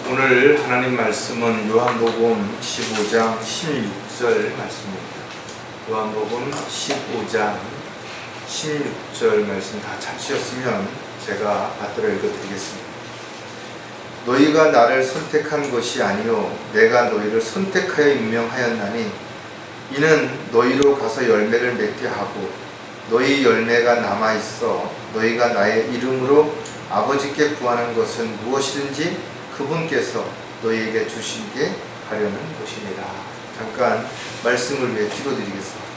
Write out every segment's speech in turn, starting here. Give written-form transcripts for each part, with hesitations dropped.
오늘 하나님 말씀은 요한복음 15장 16절 말씀입니다. 요한복음 15장 16절 말씀 다 찾으셨으면 제가 받들어 읽어드리겠습니다. 너희가 나를 선택한 것이 아니요 내가 너희를 선택하여 임명하였나니 이는 너희로 가서 열매를 맺게 하고 너희 열매가 남아있어 너희가 나의 이름으로 아버지께 구하는 것은 무엇이든지 그분께서 너희에게 주시게 하려는 것이니라. 잠깐 말씀을 위해 기도드리겠습니다.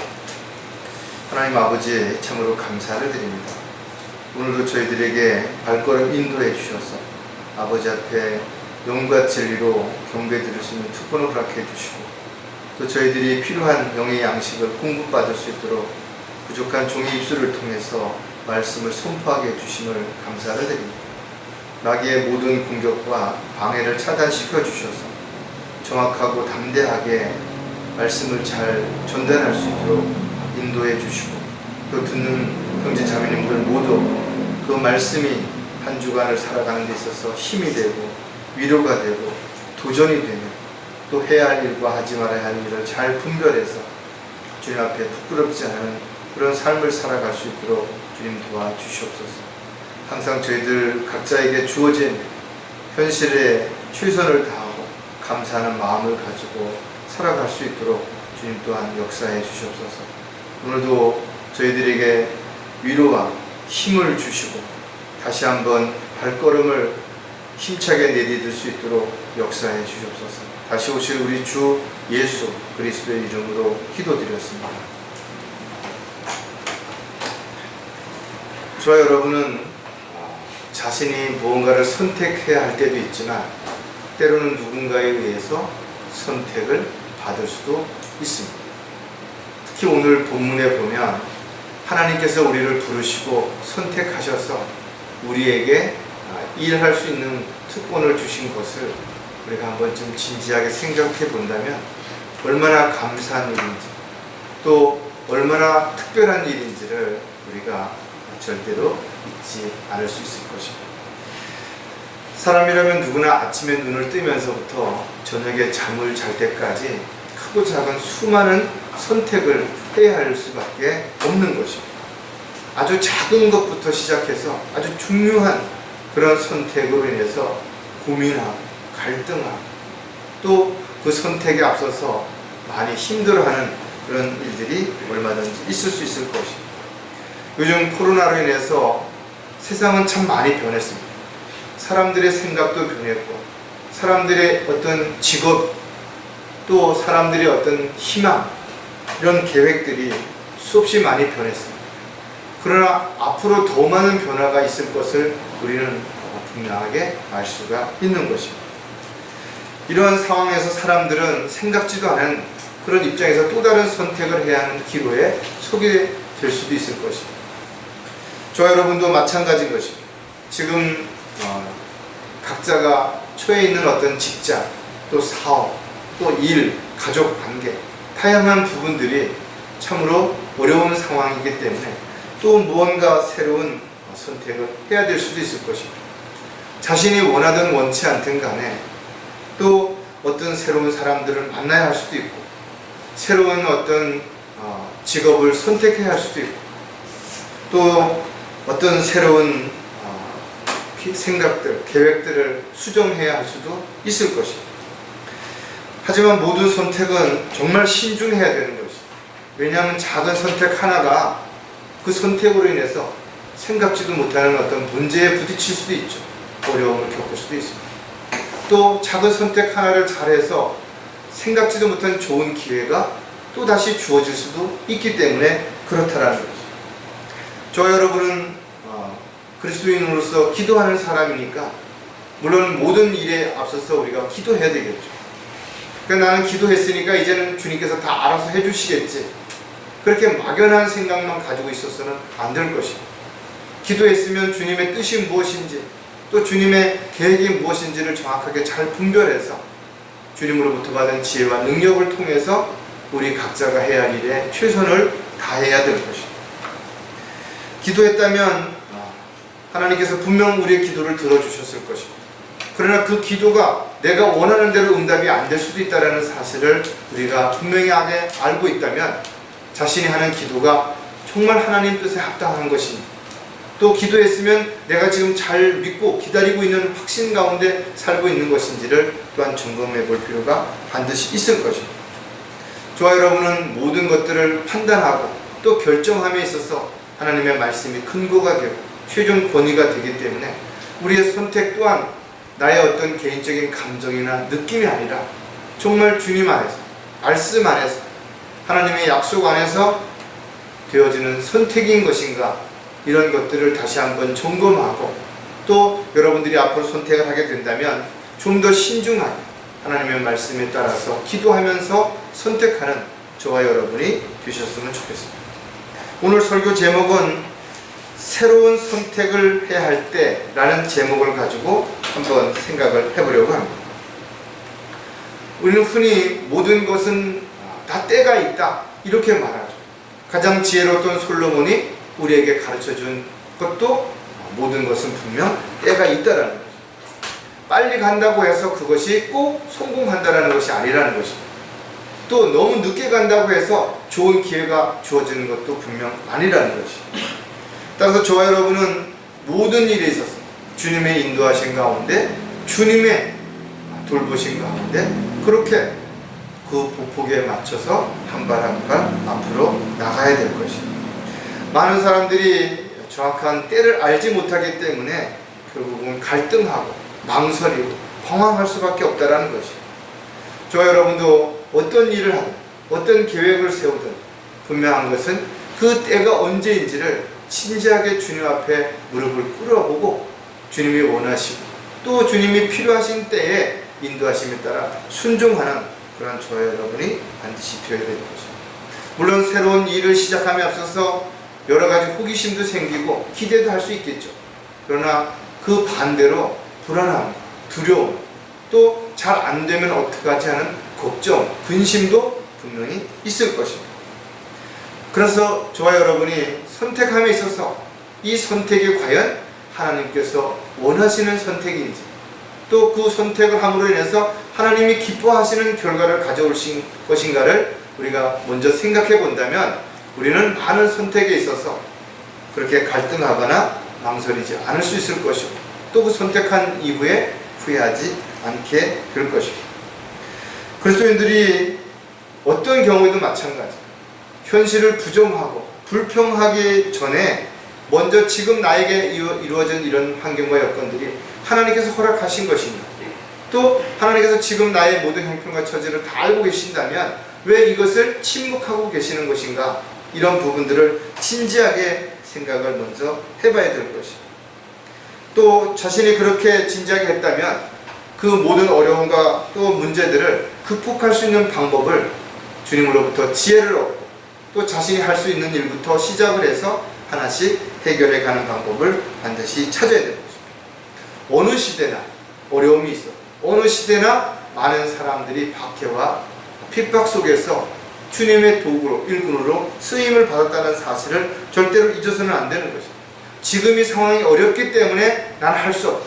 하나님 아버지, 참으로 감사를 드립니다. 오늘도 저희들에게 발걸음 인도해 주셔서 아버지 앞에 영과 진리로 경배 드릴 수 있는 특권을 허락해 주시고 또 저희들이 필요한 영의 양식을 공급받을 수 있도록 부족한 종의 입술을 통해서 말씀을 선포하게 해주심을 감사를 드립니다. 마귀의 모든 공격과 방해를 차단시켜 주셔서 정확하고 담대하게 말씀을 잘 전달할 수 있도록 인도해 주시고 또 듣는 형제 자매님들 모두 그 말씀이 한 주간을 살아가는 데 있어서 힘이 되고 위로가 되고 도전이 되며 또 해야 할 일과 하지 말아야 할 일을 잘 분별해서 주님 앞에 부끄럽지 않은 그런 삶을 살아갈 수 있도록 주님 도와주시옵소서. 항상 저희들 각자에게 주어진 현실에 최선을 다하고 감사하는 마음을 가지고 살아갈 수 있도록 주님 또한 역사해 주시옵소서. 오늘도 저희들에게 위로와 힘을 주시고 다시 한번 발걸음을 힘차게 내디딜 수 있도록 역사해 주시옵소서. 다시 오실 우리 주 예수 그리스도의 이름으로 기도드렸습니다. 저와 여러분은 자신이 무언가를 선택해야 할 때도 있지만 때로는 누군가에 의해서 선택을 받을 수도 있습니다. 특히 오늘 본문에 보면 하나님께서 우리를 부르시고 선택하셔서 우리에게 일할 수 있는 특권을 주신 것을 우리가 한번 좀 진지하게 생각해 본다면 얼마나 감사한 일인지 또 얼마나 특별한 일인지를 우리가 절대로 잊지 않을 수 있을 것입니다. 사람이라면 누구나 아침에 눈을 뜨면서부터 저녁에 잠을 잘 때까지 크고 작은 수많은 선택을 해야 할 수밖에 없는 것입니다. 아주 작은 것부터 시작해서 아주 중요한 그런 선택으로 인해서 고민하고 갈등하고 또 그 선택에 앞서서 많이 힘들어하는 그런 일들이 얼마든지 있을 수 있을 것입니다. 요즘 코로나로 인해서 세상은 참 많이 변했습니다. 사람들의 생각도 변했고 사람들의 어떤 직업 또 사람들의 어떤 희망 이런 계획들이 수없이 많이 변했습니다. 그러나 앞으로 더 많은 변화가 있을 것을 우리는 분명하게 알 수가 있는 것입니다. 이러한 상황에서 사람들은 생각지도 않은 그런 입장에서 또 다른 선택을 해야 하는 기로에 서게 될 수도 있을 것입니다. 저와 여러분도 마찬가지인 것입니다. 지금 각자가 처해 있는 어떤 직장, 또 사업, 또 일, 가족 관계 다양한 부분들이 참으로 어려운 상황이기 때문에 또 무언가 새로운 선택을 해야 될 수도 있을 것입니다. 자신이 원하든 원치 않든 간에 또 어떤 새로운 사람들을 만나야 할 수도 있고 새로운 어떤 직업을 선택해야 할 수도 있고 또 어떤 새로운 생각들, 계획들을 수정해야 할 수도 있을 것입니다. 하지만 모든 선택은 정말 신중해야 되는 것입니다. 왜냐하면 작은 선택 하나가 그 선택으로 인해서 생각지도 못하는 어떤 문제에 부딪힐 수도 있죠. 어려움을 겪을 수도 있습니다. 또 작은 선택 하나를 잘해서 생각지도 못한 좋은 기회가 또 다시 주어질 수도 있기 때문에 그렇다라는 거죠. 저와 여러분은 그리스도인으로서 기도하는 사람이니까 물론 모든 일에 앞서서 우리가 기도해야 되겠죠. 그러니까 나는 기도했으니까 이제는 주님께서 다 알아서 해주시겠지. 그렇게 막연한 생각만 가지고 있어서는 안 될 것입니다. 기도했으면 주님의 뜻이 무엇인지 또 주님의 계획이 무엇인지를 정확하게 잘 분별해서 주님으로부터 받은 지혜와 능력을 통해서 우리 각자가 해야 할 일에 최선을 다해야 될 것입니다. 기도했다면 하나님께서 분명 우리의 기도를 들어주셨을 것입니다. 그러나 그 기도가 내가 원하는 대로 응답이 안 될 수도 있다는 사실을 우리가 분명히 알고 있다면 자신이 하는 기도가 정말 하나님 뜻에 합당한 것인지, 또 기도했으면 내가 지금 잘 믿고 기다리고 있는 확신 가운데 살고 있는 것인지를 또한 점검해 볼 필요가 반드시 있을 것입니다. 저와 여러분은 모든 것들을 판단하고 또 결정함에 있어서 하나님의 말씀이 근거가 되고 최종 권위가 되기 때문에 우리의 선택 또한 나의 어떤 개인적인 감정이나 느낌이 아니라 정말 주님 안에서, 말씀 안에서, 하나님의 약속 안에서 되어지는 선택인 것인가, 이런 것들을 다시 한번 점검하고, 또 여러분들이 앞으로 선택을 하게 된다면 좀 더 신중하게 하나님의 말씀에 따라서 기도하면서 선택하는 저와 여러분이 되셨으면 좋겠습니다. 오늘 설교 제목은 새로운 선택을 해야 할 때라는 제목을 가지고 한번 생각을 해보려고 합니다. 우리는 흔히 모든 것은 다 때가 있다 이렇게 말하죠. 가장 지혜로웠던 솔로몬이 우리에게 가르쳐준 것도 모든 것은 분명 때가 있다라는 거죠. 빨리 간다고 해서 그것이 꼭 성공한다라는 것이 아니라는 것입니다. 또 너무 늦게 간다고 해서 좋은 기회가 주어지는 것도 분명 아니라는 것입니다. 따라서 저와 여러분은 모든 일에 있어서 주님의 인도하신 가운데, 주님의 돌보신 가운데 그렇게 그 보폭에 맞춰서 한 발 한 발 앞으로 나가야 될 것입니다. 많은 사람들이 정확한 때를 알지 못하기 때문에 결국은 갈등하고 망설이고 방황할 수밖에 없다는 것입니다. 저와 여러분도 어떤 일을 하든 어떤 계획을 세우든 분명한 것은 그 때가 언제인지를 진지하게 주님 앞에 무릎을 꿇어보고 주님이 원하시고 또 주님이 필요하신 때에 인도하심에 따라 순종하는 그런 저와 여러분이 반드시 되어야 되는 것입니다. 물론 새로운 일을 시작함에 앞서서 여러 가지 호기심도 생기고 기대도 할 수 있겠죠. 그러나 그 반대로 불안함, 두려움, 또 잘 안 되면 어떡하지 하는 걱정, 근심도 분명히 있을 것입니다. 그래서 저와 여러분이 선택함에 있어서 이 선택이 과연 하나님께서 원하시는 선택인지, 또 그 선택을 함으로 인해서 하나님이 기뻐하시는 결과를 가져오신 것인가를 우리가 먼저 생각해 본다면 우리는 많은 선택에 있어서 그렇게 갈등하거나 망설이지 않을 수 있을 것이고, 또 그 선택한 이후에 후회하지 않게 될 것입니다. 그리스도인들이 어떤 경우에도 마찬가지, 현실을 부정하고 불평하기 전에 먼저 지금 나에게 이루어진 이런 환경과 여건들이 하나님께서 허락하신 것인가, 또 하나님께서 지금 나의 모든 형편과 처지를 다 알고 계신다면 왜 이것을 침묵하고 계시는 것인가, 이런 부분들을 진지하게 생각을 먼저 해봐야 될 것입니다. 또 자신이 그렇게 진지하게 했다면 그 모든 어려움과 또 문제들을 극복할 수 있는 방법을 주님으로부터 지혜를 얻고, 또 자신이 할 수 있는 일부터 시작을 해서 하나씩 해결해 가는 방법을 반드시 찾아야 되는 것입니다. 어느 시대나 어려움이 있어, 어느 시대나 많은 사람들이 박해와 핍박 속에서 주님의 도구로, 일꾼으로 쓰임을 받았다는 사실을 절대로 잊어서는 안 되는 것입니다. 지금 이 상황이 어렵기 때문에 나는 할 수 없다,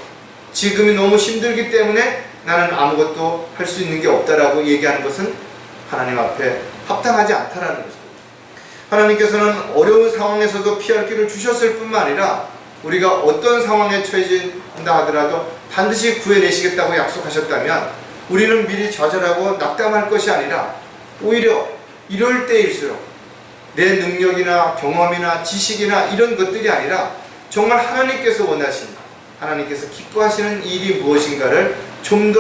지금이 너무 힘들기 때문에 나는 아무것도 할 수 있는 게 없다라고 얘기하는 것은 하나님 앞에 합당하지 않다라는 것입니다. 하나님께서는 어려운 상황에서도 피할 길을 주셨을 뿐만 아니라 우리가 어떤 상황에 처해진다 하더라도 반드시 구해내시겠다고 약속하셨다면 우리는 미리 좌절하고 낙담할 것이 아니라 오히려 이럴 때일수록 내 능력이나 경험이나 지식이나 이런 것들이 아니라 정말 하나님께서 원하시는, 하나님께서 기뻐하시는 일이 무엇인가를 좀 더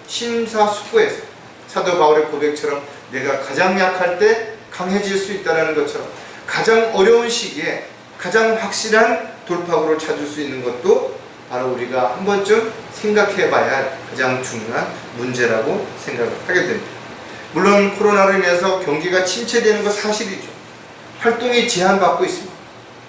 심사숙고해서 사도 바울의 고백처럼 내가 가장 약할 때 강해질 수 있다는 것처럼 가장 어려운 시기에 가장 확실한 돌파구를 찾을 수 있는 것도 바로 우리가 한 번쯤 생각해 봐야 할 가장 중요한 문제라고 생각을 하게 됩니다. 물론 코로나로 인해서 경기가 침체되는 것 사실이죠. 활동이 제한받고 있습니다.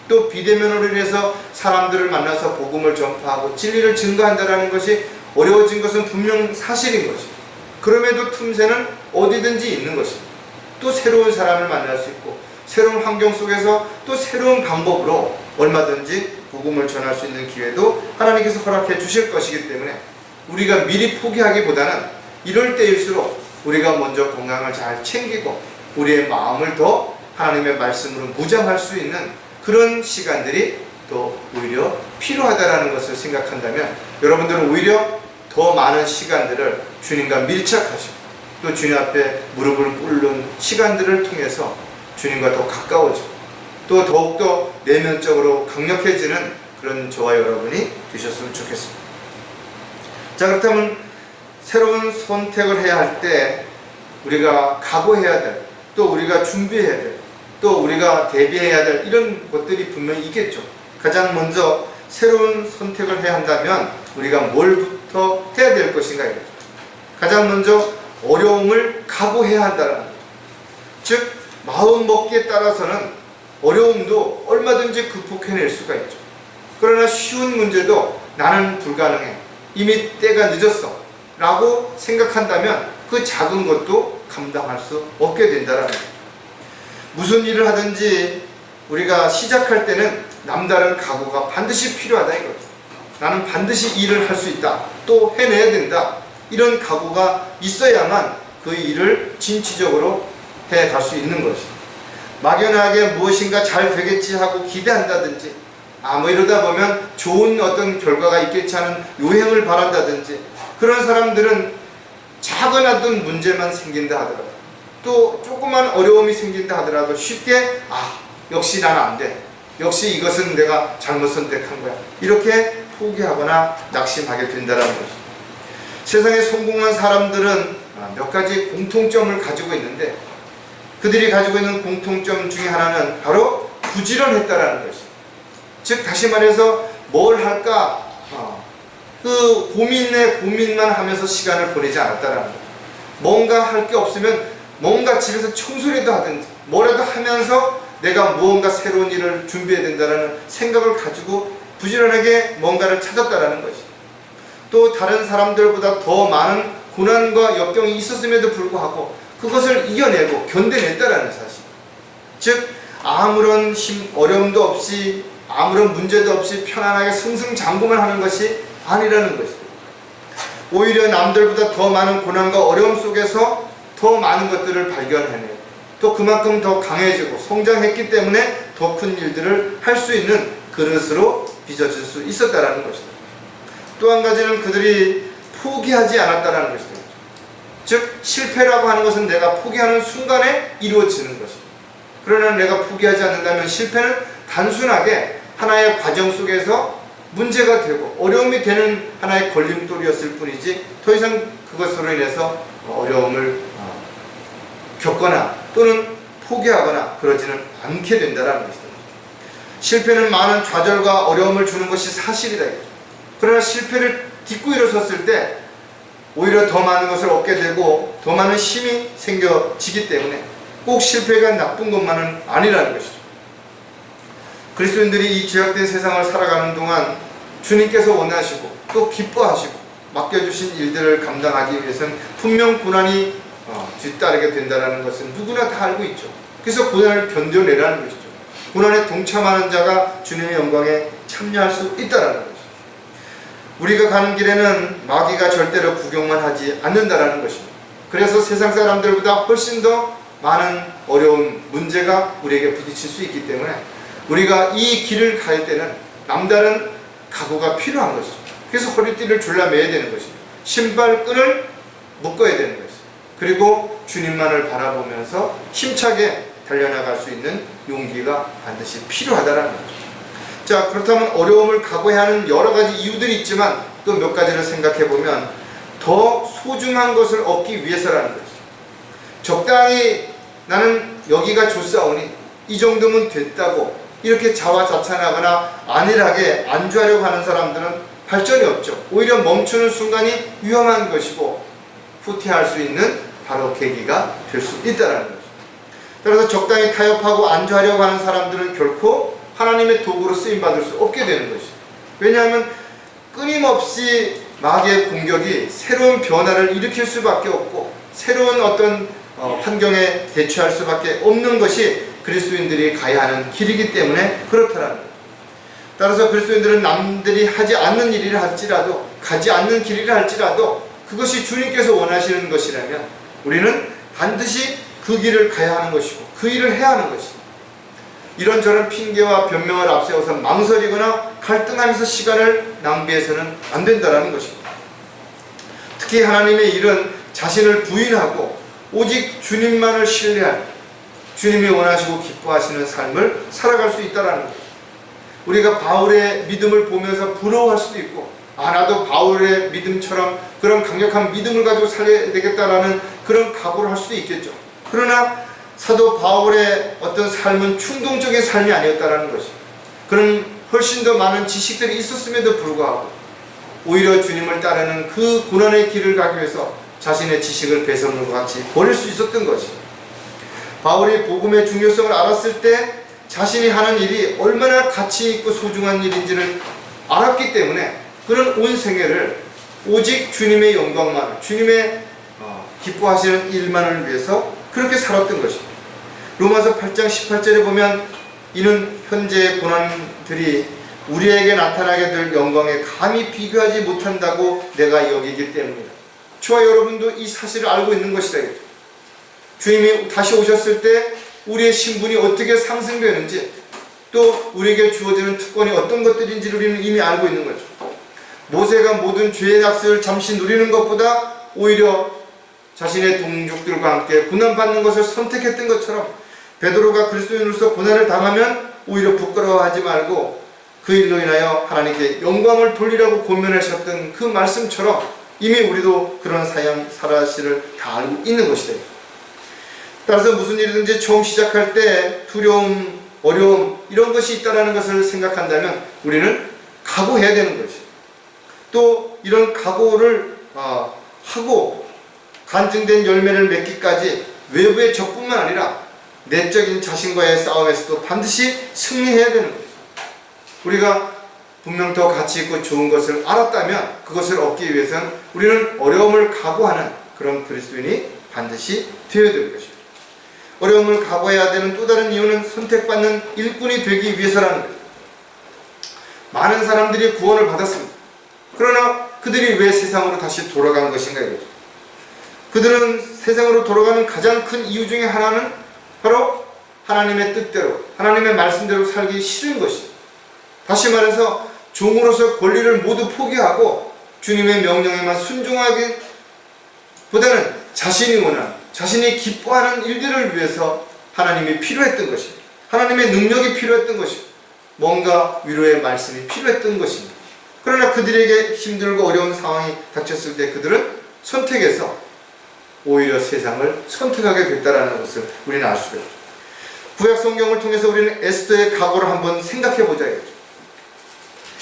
또 비대면으로 인해서 사람들을 만나서 복음을 전파하고 진리를 증거한다는 것이 어려워진 것은 분명 사실인 것입니다. 그럼에도 틈새는 어디든지 있는 것입니다. 또 새로운 사람을 만날 수 있고 새로운 환경 속에서 또 새로운 방법으로 얼마든지 복음을 전할 수 있는 기회도 하나님께서 허락해 주실 것이기 때문에 우리가 미리 포기하기보다는 이럴 때일수록 우리가 먼저 건강을 잘 챙기고 우리의 마음을 더 하나님의 말씀으로 무장할 수 있는 그런 시간들이 더 오히려 필요하다라는 것을 생각한다면 여러분들은 오히려 더 많은 시간들을 주님과 밀착하시고 또 주님 앞에 무릎을 꿇는 시간들을 통해서 주님과 더 가까워지고 또 더욱더 내면적으로 강력해지는 그런 저와 여러분이 되셨으면 좋겠습니다. 자, 그렇다면 새로운 선택을 해야 할 때 우리가 각오해야 될, 또 우리가 준비해야 될, 또 우리가 대비해야 될 이런 것들이 분명히 있겠죠. 가장 먼저 새로운 선택을 해야 한다면 우리가 뭘부터 해야 될 것인가 이거죠. 가장 먼저 어려움을 각오해야 한다는 거죠. 즉 마음먹기에 따라서는 어려움도 얼마든지 극복해낼 수가 있죠. 그러나 쉬운 문제도 나는 불가능해, 이미 때가 늦었어 라고 생각한다면 그 작은 것도 감당할 수 없게 된다는 거죠. 무슨 일을 하든지 우리가 시작할 때는 남다른 각오가 반드시 필요하다 이거죠. 나는 반드시 일을 할 수 있다, 또 해내야 된다, 이런 각오가 있어야만 그 일을 진취적으로 해갈 수 있는 것이죠. 막연하게 무엇인가 잘 되겠지 하고 기대한다든지 이러다 보면 좋은 어떤 결과가 있겠지 하는 요행을 바란다든지, 그런 사람들은 작은 어떤 문제만 생긴다 하더라도 또 조그만 어려움이 생긴다 하더라도 쉽게 역시 난 안 돼, 역시 이것은 내가 잘못 선택한 거야, 이렇게 포기하거나 낙심하게 된다는 것이죠. 세상에 성공한 사람들은 몇 가지 공통점을 가지고 있는데 그들이 가지고 있는 공통점 중에 하나는 바로 부지런했다라는 것이죠. 즉 다시 말해서 뭘 할까 그 고민만 하면서 시간을 보내지 않았다라는 거죠. 뭔가 할 게 없으면 뭔가 집에서 청소라도 하든지 뭐라도 하면서 내가 무언가 새로운 일을 준비해야 된다는 생각을 가지고 부지런하게 뭔가를 찾았다라는 것이죠. 또 다른 사람들보다 더 많은 고난과 역경이 있었음에도 불구하고 그것을 이겨내고 견뎌냈다라는 사실. 즉 아무런 어려움도 없이 아무런 문제도 없이 편안하게 승승장구만 하는 것이 아니라는 것이죠. 오히려 남들보다 더 많은 고난과 어려움 속에서 더 많은 것들을 발견해내고 또 그만큼 더 강해지고 성장했기 때문에 더 큰 일들을 할 수 있는 그릇으로 빚어질 수 있었다라는 것이다. 또 한 가지는 그들이 포기하지 않았다라는 것이다. 즉 실패라고 하는 것은 내가 포기하는 순간에 이루어지는 것이다. 그러나 내가 포기하지 않는다면 실패는 단순하게 하나의 과정 속에서 문제가 되고 어려움이 되는 하나의 걸림돌이었을 뿐이지 더 이상 그것으로 인해서 어려움을 겪거나 또는 포기하거나 그러지는 않게 된다는 것이다. 실패는 많은 좌절과 어려움을 주는 것이 사실이다. 그러나 실패를 딛고 일어섰을 때 오히려 더 많은 것을 얻게 되고 더 많은 힘이 생겨지기 때문에 꼭 실패가 나쁜 것만은 아니라는 것이죠. 그리스도인들이 이 죄악된 세상을 살아가는 동안 주님께서 원하시고 또 기뻐하시고 맡겨주신 일들을 감당하기 위해서는 분명 고난이 뒤따르게 된다는 것은 누구나 다 알고 있죠. 그래서 고난을 견뎌내라는 것이죠. 고난에 동참하는 자가 주님의 영광에 참여할 수 있다는 것이죠. 우리가 가는 길에는 마귀가 절대로 구경만 하지 않는다는 것입니다. 그래서 세상 사람들보다 훨씬 더 많은 어려운 문제가 우리에게 부딪힐 수 있기 때문에 우리가 이 길을 갈 때는 남다른 각오가 필요한 것이죠. 그래서 허리띠를 졸라매야 되는 것이죠. 신발끈을 묶어야 되는 것이죠. 그리고 주님만을 바라보면서 힘차게 달려나갈 수 있는 용기가 반드시 필요하다는 거죠. 자, 그렇다면 어려움을 각오해야 하는 여러 가지 이유들이 있지만 또 몇 가지를 생각해 보면 더 소중한 것을 얻기 위해서라는 거죠. 적당히 나는 여기가 좋사오니 이 정도면 됐다고 이렇게 자화자찬하거나 안일하게 안주하려고 하는 사람들은 발전이 없죠. 오히려 멈추는 순간이 위험한 것이고 후퇴할 수 있는 바로 계기가 될 수 있다는 거죠. 따라서 적당히 타협하고 안주하려고 하는 사람들은 결코 하나님의 도구로 쓰임받을 수 없게 되는 것이죠. 왜냐하면 끊임없이 마귀의 공격이 새로운 변화를 일으킬 수밖에 없고 새로운 어떤 환경에 대처할 수밖에 없는 것이 그리스도인들이 가야 하는 길이기 때문에 그렇다라는 거죠. 따라서 그리스도인들은 남들이 하지 않는 일이라 할지라도, 가지 않는 길이라 할지라도 그것이 주님께서 원하시는 것이라면 우리는 반드시 그 길을 가야 하는 것이고 그 일을 해야 하는 것입니다. 이런저런 핑계와 변명을 앞세워서 망설이거나 갈등하면서 시간을 낭비해서는 안 된다는 것입니다. 특히 하나님의 일은 자신을 부인하고 오직 주님만을 신뢰할, 주님이 원하시고 기뻐하시는 삶을 살아갈 수 있다는 것. 우리가 바울의 믿음을 보면서 부러워할 수도 있고, 나도 바울의 믿음처럼 그런 강력한 믿음을 가지고 살아야 되겠다라는 그런 각오를 할 수도 있겠죠. 그러나 사도 바울의 어떤 삶은 충동적인 삶이 아니었다는 것이, 그런 훨씬 더 많은 지식들이 있었음에도 불구하고 오히려 주님을 따르는 그 고난의 길을 가기 위해서 자신의 지식을 배설물과 같이 버릴 수 있었던 것이, 바울이 복음의 중요성을 알았을 때 자신이 하는 일이 얼마나 가치 있고 소중한 일인지를 알았기 때문에 그는 온 생애를 오직 주님의 영광만, 주님의 기뻐하시는 일만을 위해서 그렇게 살았던 것입니다. 로마서 8장 18절에 보면 이는 현재의 고난들이 우리에게 나타나게 될 영광에 감히 비교하지 못한다고 내가 여기기 때문이다. 저와 여러분도 이 사실을 알고 있는 것이다. 주님이 다시 오셨을 때 우리의 신분이 어떻게 상승되는지, 또 우리에게 주어지는 특권이 어떤 것들인지를 우리는 이미 알고 있는 거죠. 모세가 모든 죄의 낙수를 잠시 누리는 것보다 오히려 자신의 동족들과 함께 고난받는 것을 선택했던 것처럼, 베드로가 그리스도인으로서 고난을 당하면 오히려 부끄러워하지 말고 그 일로 인하여 하나님께 영광을 돌리라고 권면하셨던 그 말씀처럼 이미 우리도 그런 사실을 다 알고 있는 것이다. 따라서 무슨 일이든지 처음 시작할 때 두려움, 어려움 이런 것이 있다는 것을 생각한다면 우리는 각오해야 되는 것이, 또 이런 각오를 하고 간증된 열매를 맺기까지 외부의 적뿐만 아니라 내적인 자신과의 싸움에서도 반드시 승리해야 되는 것입니다. 우리가 분명 더 가치 있고 좋은 것을 알았다면 그것을 얻기 위해서는 우리는 어려움을 각오하는 그런 그리스도인이 반드시 되어야 될 것입니다. 어려움을 각오해야 되는 또 다른 이유는 선택받는 일꾼이 되기 위해서라는 것입니다. 많은 사람들이 구원을 받았습니다. 그러나 그들이 왜 세상으로 다시 돌아간 것인가 이거죠. 그들은 세상으로 돌아가는 가장 큰 이유 중에 하나는 바로 하나님의 뜻대로, 하나님의 말씀대로 살기 싫은 것입니다. 다시 말해서 종으로서 권리를 모두 포기하고 주님의 명령에만 순종하기 보다는 자신이 원하는, 자신이 기뻐하는 일들을 위해서 하나님이 필요했던 것입니다. 하나님의 능력이 필요했던 것입니다. 뭔가 위로의 말씀이 필요했던 것입니다. 그러나 그들에게 힘들고 어려운 상황이 닥쳤을 때 그들은 선택해서 오히려 세상을 선택하게 됐다는 것을 우리는 알 수가 있죠. 구약 성경을 통해서 우리는 에스더의 각오를 한번 생각해 보자겠죠.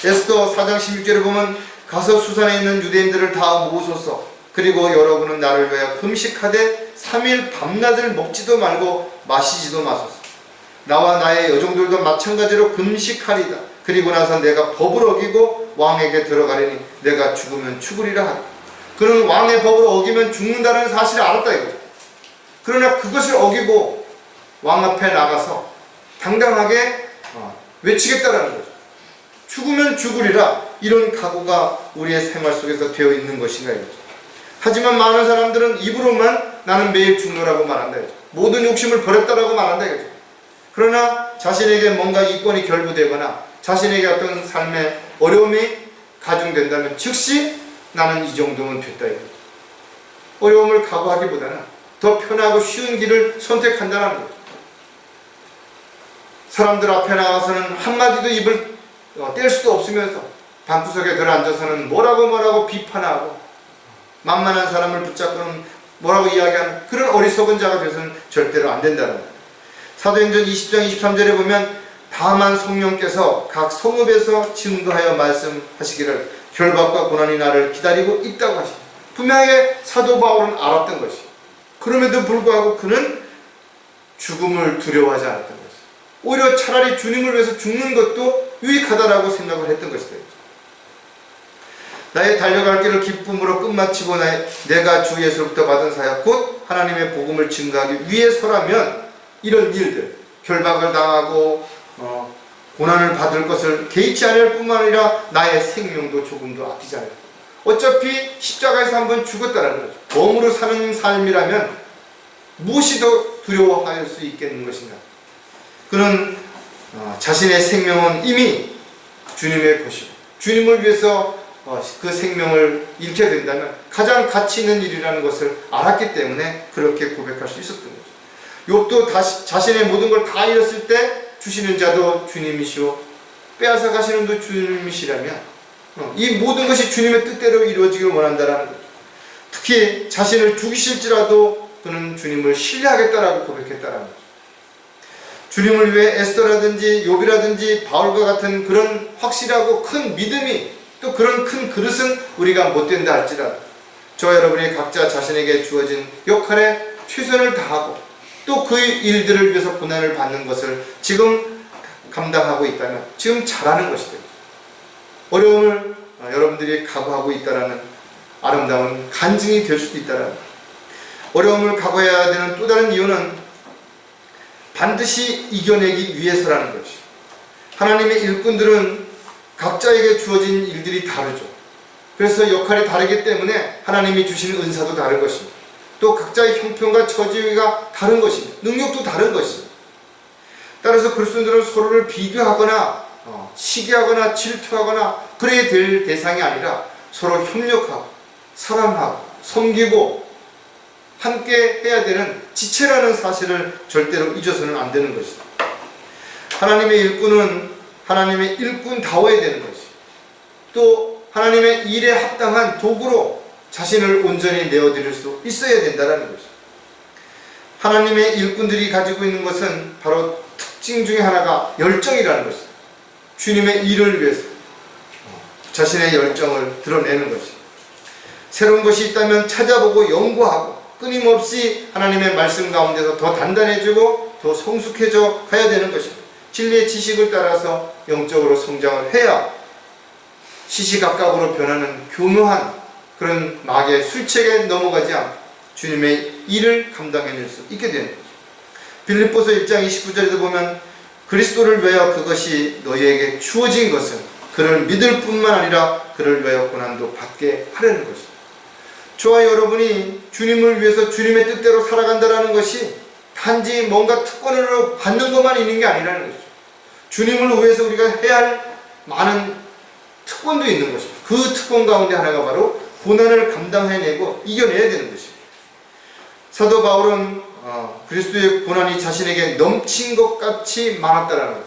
에스더 4장 16절에 보면 가서 수산에 있는 유대인들을 다 모으소서. 그리고 여러분은 나를 위하여 금식하되 3일 밤낮을 먹지도 말고 마시지도 마소서. 나와 나의 여종들도 마찬가지로 금식하리다. 그리고 나서 내가 법을 어기고 왕에게 들어가리니 내가 죽으면 죽으리라 하다. 그는 왕의 법을 어기면 죽는다는 사실을 알았다 이거죠. 그러나 그것을 어기고 왕 앞에 나가서 당당하게 외치겠다라는 거죠. 죽으면 죽으리라, 이런 각오가 우리의 생활 속에서 되어 있는 것인가 이거죠. 하지만 많은 사람들은 입으로만 나는 매일 죽노라고 말한다 이거죠. 모든 욕심을 버렸다라고 말한다 이거죠. 그러나 자신에게 뭔가 이권이 결부되거나 자신에게 어떤 삶의 어려움이 가중된다면 즉시 나는 이 정도면 됐다 이거죠. 어려움을 각오하기보다는 더 편하고 쉬운 길을 선택한다는 거죠. 사람들 앞에 나가서는 한마디도 입을 뗄 수도 없으면서 방구석에 들어앉아서는 뭐라고 비판하고 만만한 사람을 붙잡고는 뭐라고 이야기하는 그런 어리석은 자가 되어서는 절대로 안 된다는 거예요. 사도행전 20장 23절에 보면 다만 성령께서 각 성읍에서 증거하여 말씀하시기를 결박과 고난이 나를 기다리고 있다고 하십니다. 분명하게 사도 바울은 알았던 것이, 그럼에도 불구하고 그는 죽음을 두려워하지 않았던 것이, 오히려 차라리 주님을 위해서 죽는 것도 유익하다라고 생각을 했던 것이다. 나의 달려갈 길을 기쁨으로 끝마치고 내가 주 예수로부터 받은 사역 곧 하나님의 복음을 증거하기 위해서라면 이런 일들, 결박을 당하고 고난을 받을 것을 개의치 않을 뿐만 아니라 나의 생명도 조금도 아끼지 않을 것. 어차피 십자가에서 한번 죽었다는 거죠. 몸으로 사는 삶이라면 무엇이 더 두려워할 수 있겠는 것인가. 그는 자신의 생명은 이미 주님의 것이고 주님을 위해서 그 생명을 잃게 된다면 가장 가치 있는 일이라는 것을 알았기 때문에 그렇게 고백할 수 있었던 거죠. 욥도 자신의 모든 걸 다 잃었을 때 주시는 자도 주님이시오 빼앗아 가시는 도 주님이시라면 이 모든 것이 주님의 뜻대로 이루어지길 원한다라는 거죠. 특히 자신을 죽이실지라도 그는 주님을 신뢰하겠다라고 고백했다라는 거죠. 주님을 위해 에스더라든지 욥이라든지 바울과 같은 그런 확실하고 큰 믿음이 또 그런 큰 그릇은 우리가 못 된다 할지라도 저와 여러분이 각자 자신에게 주어진 역할에 최선을 다하고 또 그 일들을 위해서 고난을 받는 것을 지금 감당하고 있다면 지금 잘하는 것이 됩니다. 어려움을 여러분들이 각오하고 있다라는 아름다운 간증이 될 수도 있다라는 어려움을 각오해야 되는 또 다른 이유는 반드시 이겨내기 위해서라는 것이. 하나님의 일꾼들은 각자에게 주어진 일들이 다르죠. 그래서 역할이 다르기 때문에 하나님이 주신 은사도 다른 것입니다. 또 각자의 형편과 처지가 다른 것입니다. 능력도 다른 것입니다. 따라서 그리스도인들은 서로를 비교하거나 시기하거나 질투하거나 그래야 될 대상이 아니라 서로 협력하고 사랑하고 섬기고 함께 해야 되는 지체라는 사실을 절대로 잊어서는 안 되는 것이다. 하나님의 일꾼은 하나님의 일꾼다워야 되는 것이. 또 하나님의 일에 합당한 도구로 자신을 온전히 내어드릴 수 있어야 된다는 것이. 하나님의 일꾼들이 가지고 있는 것은 바로 특징 중에 하나가 열정이라는 것입니다. 주님의 일을 위해서 자신의 열정을 드러내는 것이. 새로운 것이 있다면 찾아보고 연구하고 끊임없이 하나님의 말씀 가운데서 더 단단해지고 더 성숙해져 가야 되는 것입니다. 진리의 지식을 따라서 영적으로 성장을 해야 시시각각으로 변하는 교묘한 그런 마귀의 술책에 넘어가지 않고 주님의 일을 감당해낼 수 있게 되는 거죠. 빌립보서 1장 29절에도 보면 그리스도를 위하여 그것이 너희에게 주어진 것은 그를 믿을 뿐만 아니라 그를 위하여 고난도 받게 하려는 것입니다. 저와 여러분이 주님을 위해서 주님의 뜻대로 살아간다는 것이 단지 뭔가 특권으로 받는 것만 있는 게 아니라는 것이죠. 주님을 위해서 우리가 해야 할 많은 특권도 있는 것입니다. 그 특권 가운데 하나가 바로 고난을 감당해내고 이겨내야 되는 것입니다. 사도 바울은 그리스도의 고난이 자신에게 넘친 것 같이 많았다라는 것.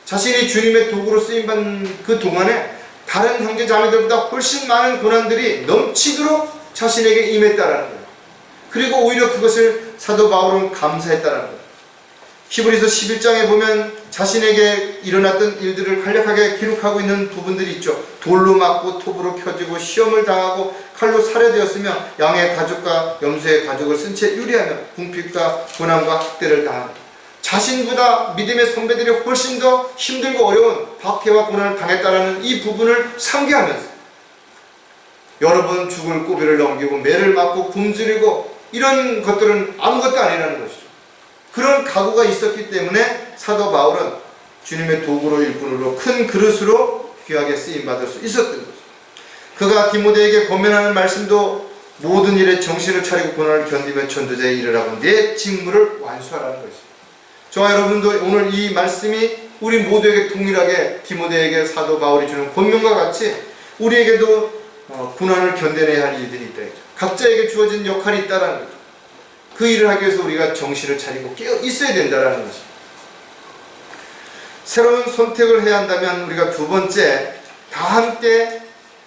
자신이 주님의 도구로 쓰임받는 그 동안에 다른 형제 자매들보다 훨씬 많은 고난들이 넘치도록 자신에게 임했다라는 거예요. 그리고 오히려 그것을 사도 바울은 감사했다라는 거예요. 히브리서 11장에 보면 자신에게 일어났던 일들을 간략하게 기록하고 있는 부분들이 있죠. 돌로 맞고 톱으로 켜지고 시험을 당하고 칼로 살해되었으며 양의 가죽과 염소의 가죽을 쓴 채 유리하며 궁핍과 고난과 학대를 당합니다. 자신보다 믿음의 선배들이 훨씬 더 힘들고 어려운 박해와 고난을 당했다라는 이 부분을 상기하면서 여러 번 죽을 고비를 넘기고 매를 맞고 굶주리고 이런 것들은 아무것도 아니라는 것이죠. 그런 각오가 있었기 때문에 사도 바울은 주님의 도구로 일꾼으로 큰 그릇으로 귀하게 쓰임받을 수 있었던 거죠. 그가 디모데에게 권면하는 말씀도 모든 일에 정신을 차리고 고난을 견디며 전도자의 일을 하고 내 직무를 완수하라는 것이죠. 저와 여러분도 오늘 이 말씀이 우리 모두에게 동일하게 디모데에게 사도 바울이 주는 권면과 같이 우리에게도 고난을 견뎌내야 할 일들이 있다. 각자에게 주어진 역할이 있다는 거죠. 그 일을 하기 위해서 우리가 정신을 차리고 깨어 있어야 된다는 것이죠. 새로운 선택을 해야 한다면 우리가 두 번째, 다 함께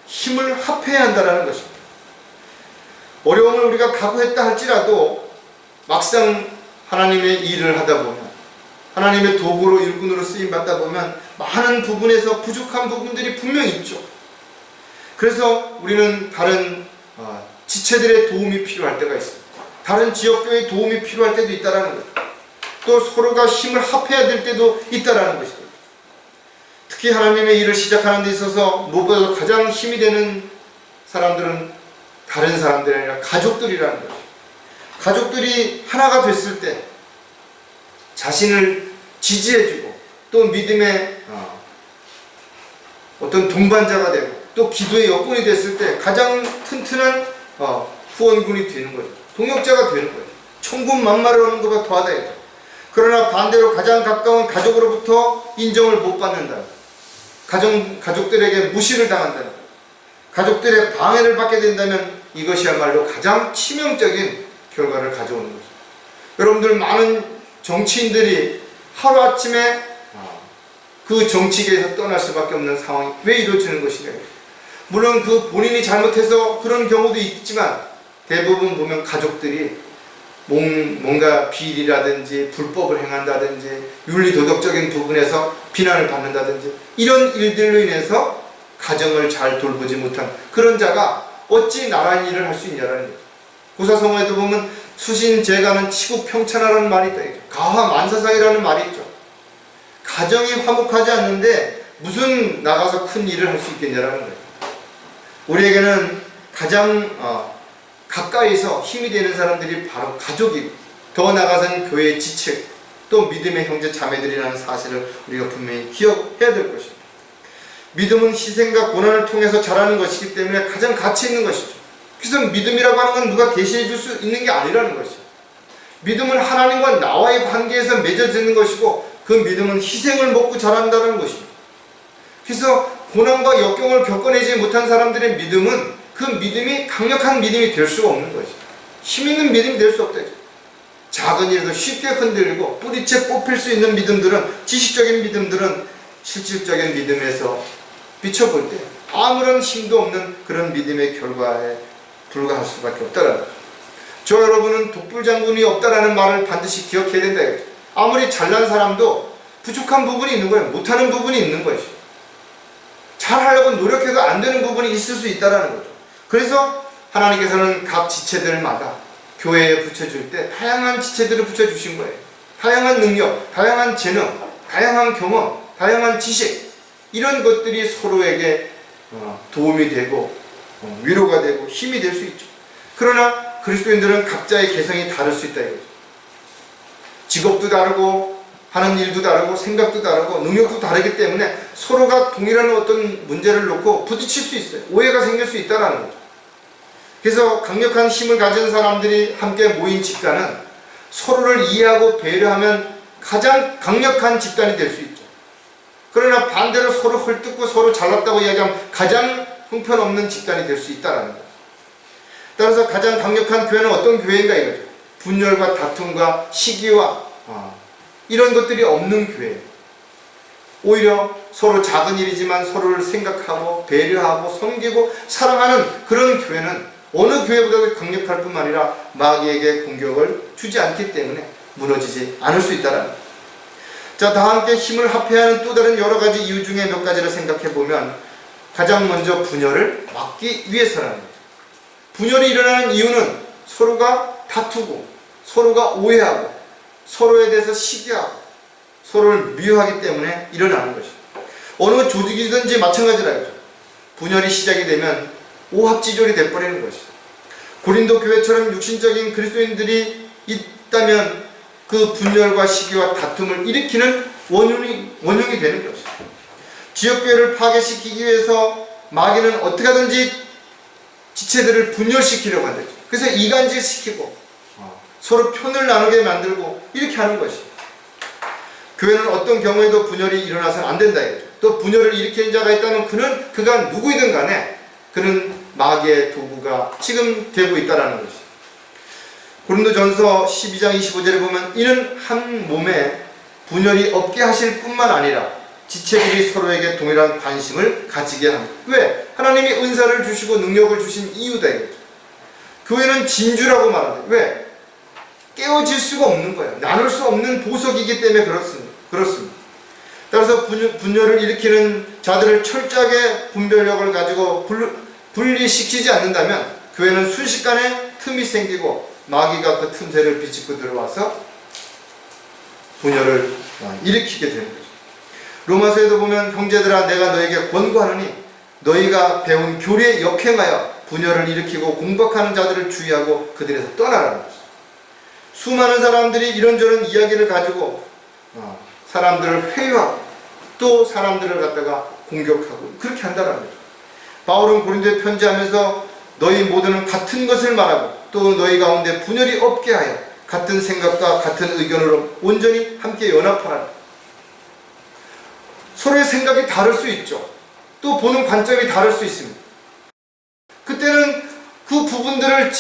힘을 합해야 한다는 것입니다. 어려움을 우리가 각오했다 할지라도 막상 하나님의 일을 하다 보면, 하나님의 도구로 일꾼으로 쓰임받다 보면 많은 부분에서 부족한 부분들이 분명히 있죠. 그래서 우리는 다른 지체들의 도움이 필요할 때가 있습니다. 다른 지역교회의 도움이 필요할 때도 있다는 거죠. 또 서로가 힘을 합해야 될 때도 있다는 것이죠. 특히 하나님의 일을 시작하는 데 있어서 무엇보다도 가장 힘이 되는 사람들은 다른 사람들이 아니라 가족들이라는 것이죠. 가족들이 하나가 됐을 때 자신을 지지해주고 또 믿음의 어떤 동반자가 되고 또 기도의 여건이 됐을 때 가장 튼튼한 후원군이 되는 거죠. 동역자가 되는 거예요. 천군 만마를 하는 것보다 더하다. 그러나 반대로 가장 가까운 가족으로부터 인정을 못 받는다. 가족들에게 무시를 당한다. 가족들의 방해를 받게 된다면 이것이야말로 가장 치명적인 결과를 가져오는 거죠. 여러분들 많은 정치인들이 하루아침에 그 정치계에서 떠날 수밖에 없는 상황이 왜 이루어지는 것인가. 물론 그 본인이 잘못해서 그런 경우도 있지만 대부분 보면 가족들이 뭔가 비리라든지 불법을 행한다든지 윤리도덕적인 부분에서 비난을 받는다든지 이런 일들로 인해서 가정을 잘 돌보지 못한 그런 자가 어찌 나란 일을 할 수 있냐라는 거죠. 고사성어에도 보면 수신제가는 치국평천하라는 말이 있다. 가화만사상이라는 말이 있죠. 가정이 화목하지 않는데 무슨 나가서 큰 일을 할 수 있겠냐라는 거예요. 우리에게는 가장 가까이서 힘이 되는 사람들이 바로 가족이고 더 나아가서는 교회의 지책 또 믿음의 형제 자매들이라는 사실을 우리가 분명히 기억해야 될 것입니다. 믿음은 희생과 고난을 통해서 자라는 것이기 때문에 가장 가치 있는 것이죠. 그래서 믿음이라고 하는 건 누가 대시해 줄 수 있는 게 아니라는 것이죠. 믿음은 하나님과 나와의 관계에서 맺어지는 것이고 그 믿음은 희생을 먹고 자란다는 것입니다. 그래서 고난과 역경을 겪어내지 못한 사람들의 믿음은 그 믿음이 강력한 믿음이 될 수가 없는 것이죠. 힘 있는 믿음이 될 수 없다. 작은 일에도 쉽게 흔들리고 뿌리채 뽑힐 수 있는 믿음들은 지식적인 믿음들은 실질적인 믿음에서 비춰볼 때 아무런 힘도 없는 그런 믿음의 결과에 불과할 수밖에 없다라는 거죠. 저 여러분은 독불장군이 없다라는 말을 반드시 기억해야 된다. 아무리 잘난 사람도 부족한 부분이 있는 거예요. 못하는 부분이 있는 것이죠. 잘하려고 노력해도 안 되는 부분이 있을 수 있다는 거죠. 그래서 하나님께서는 각 지체들마다 교회에 붙여줄 때 다양한 지체들을 붙여주신 거예요. 다양한 능력, 다양한 재능, 다양한 경험, 다양한 지식 이런 것들이 서로에게 도움이 되고 위로가 되고 힘이 될 수 있죠. 그러나 그리스도인들은 각자의 개성이 다를 수 있다 이거죠. 직업도 다르고 하는 일도 다르고 생각도 다르고 능력도 다르기 때문에 서로가 동일한 어떤 문제를 놓고 부딪힐 수 있어요. 오해가 생길 수 있다는 거죠. 그래서 강력한 힘을 가진 사람들이 함께 모인 집단은 서로를 이해하고 배려하면 가장 강력한 집단이 될 수 있죠. 그러나 반대로 서로 헐뜯고 서로 잘났다고 이야기하면 가장 형편없는 집단이 될 수 있다는 거죠. 따라서 가장 강력한 교회는 어떤 교회인가 이거죠. 분열과 다툼과 시기와 이런 것들이 없는 교회예요. 오히려 서로 작은 일이지만 서로를 생각하고 배려하고 섬기고 사랑하는 그런 교회는 어느 교회보다도 강력할 뿐만 아니라 마귀에게 공격을 주지 않기 때문에 무너지지 않을 수 있다는 거예요. 자, 다 함께 힘을 합해야 하는 또 다른 여러 가지 이유 중에 몇 가지를 생각해 보면 가장 먼저 분열을 막기 위해서라는 거죠. 분열이 일어나는 이유는 서로가 다투고 서로가 오해하고 서로에 대해서 시기하고 서로를 미워하기 때문에 일어나는 것이죠. 어느 조직이든지 마찬가지라죠. 분열이 시작이 되면 오합지졸이 돼버리는 것이죠. 고린도 교회처럼 육신적인 그리스도인들이 있다면 그 분열과 시기와 다툼을 일으키는 원흉이 되는 것이죠. 지역교회를 파괴시키기 위해서 마귀는 어떻게 하든지 지체들을 분열시키려고 한다죠. 그래서 이간질시키고 서로 편을 나누게 만들고 이렇게 하는 것이죠. 교회는 어떤 경우에도 분열이 일어나서는 안 된다 이거죠. 또 분열을 일으키는 자가 있다면 그가 누구이든 간에 그는 마귀의 도구가 지금 되고 있다는 것이죠. 고린도전서 12장 25절에 보면 이는 한 몸에 분열이 없게 하실 뿐만 아니라 지체들이 서로에게 동일한 관심을 가지게 합니다. 왜? 하나님이 은사를 주시고 능력을 주신 이유다 이거죠. 교회는 진주라고 말하는데 왜? 깨어질 수가 없는 거예요. 나눌 수 없는 보석이기 때문에 그렇습니다. 따라서 분열을 일으키는 자들을 철저하게 분별력을 가지고 분리시키지 않는다면 교회는 순식간에 틈이 생기고 마귀가 그 틈새를 비집고 들어와서 분열을 일으키게 되는 거죠. 로마서에도 보면 형제들아 내가 너에게 권고하노니 너희가 배운 교리에 역행하여 분열을 일으키고 공박하는 자들을 주의하고 그들에서 떠나라는 것이죠. 수많은 사람들이 이런저런 이야기를 가지고 사람들을 회유하고 또 사람들을 갖다가 공격하고 그렇게 한다는 거죠. 바울은 고린도에 편지하면서 너희 모두는 같은 것을 말하고 또 너희 가운데 분열이 없게 하여 같은 생각과 같은 의견으로 온전히 함께 연합하라. 서로의 생각이 다를 수 있죠. 또 보는 관점이 다를 수 있습니다. 그때는 그 부분들을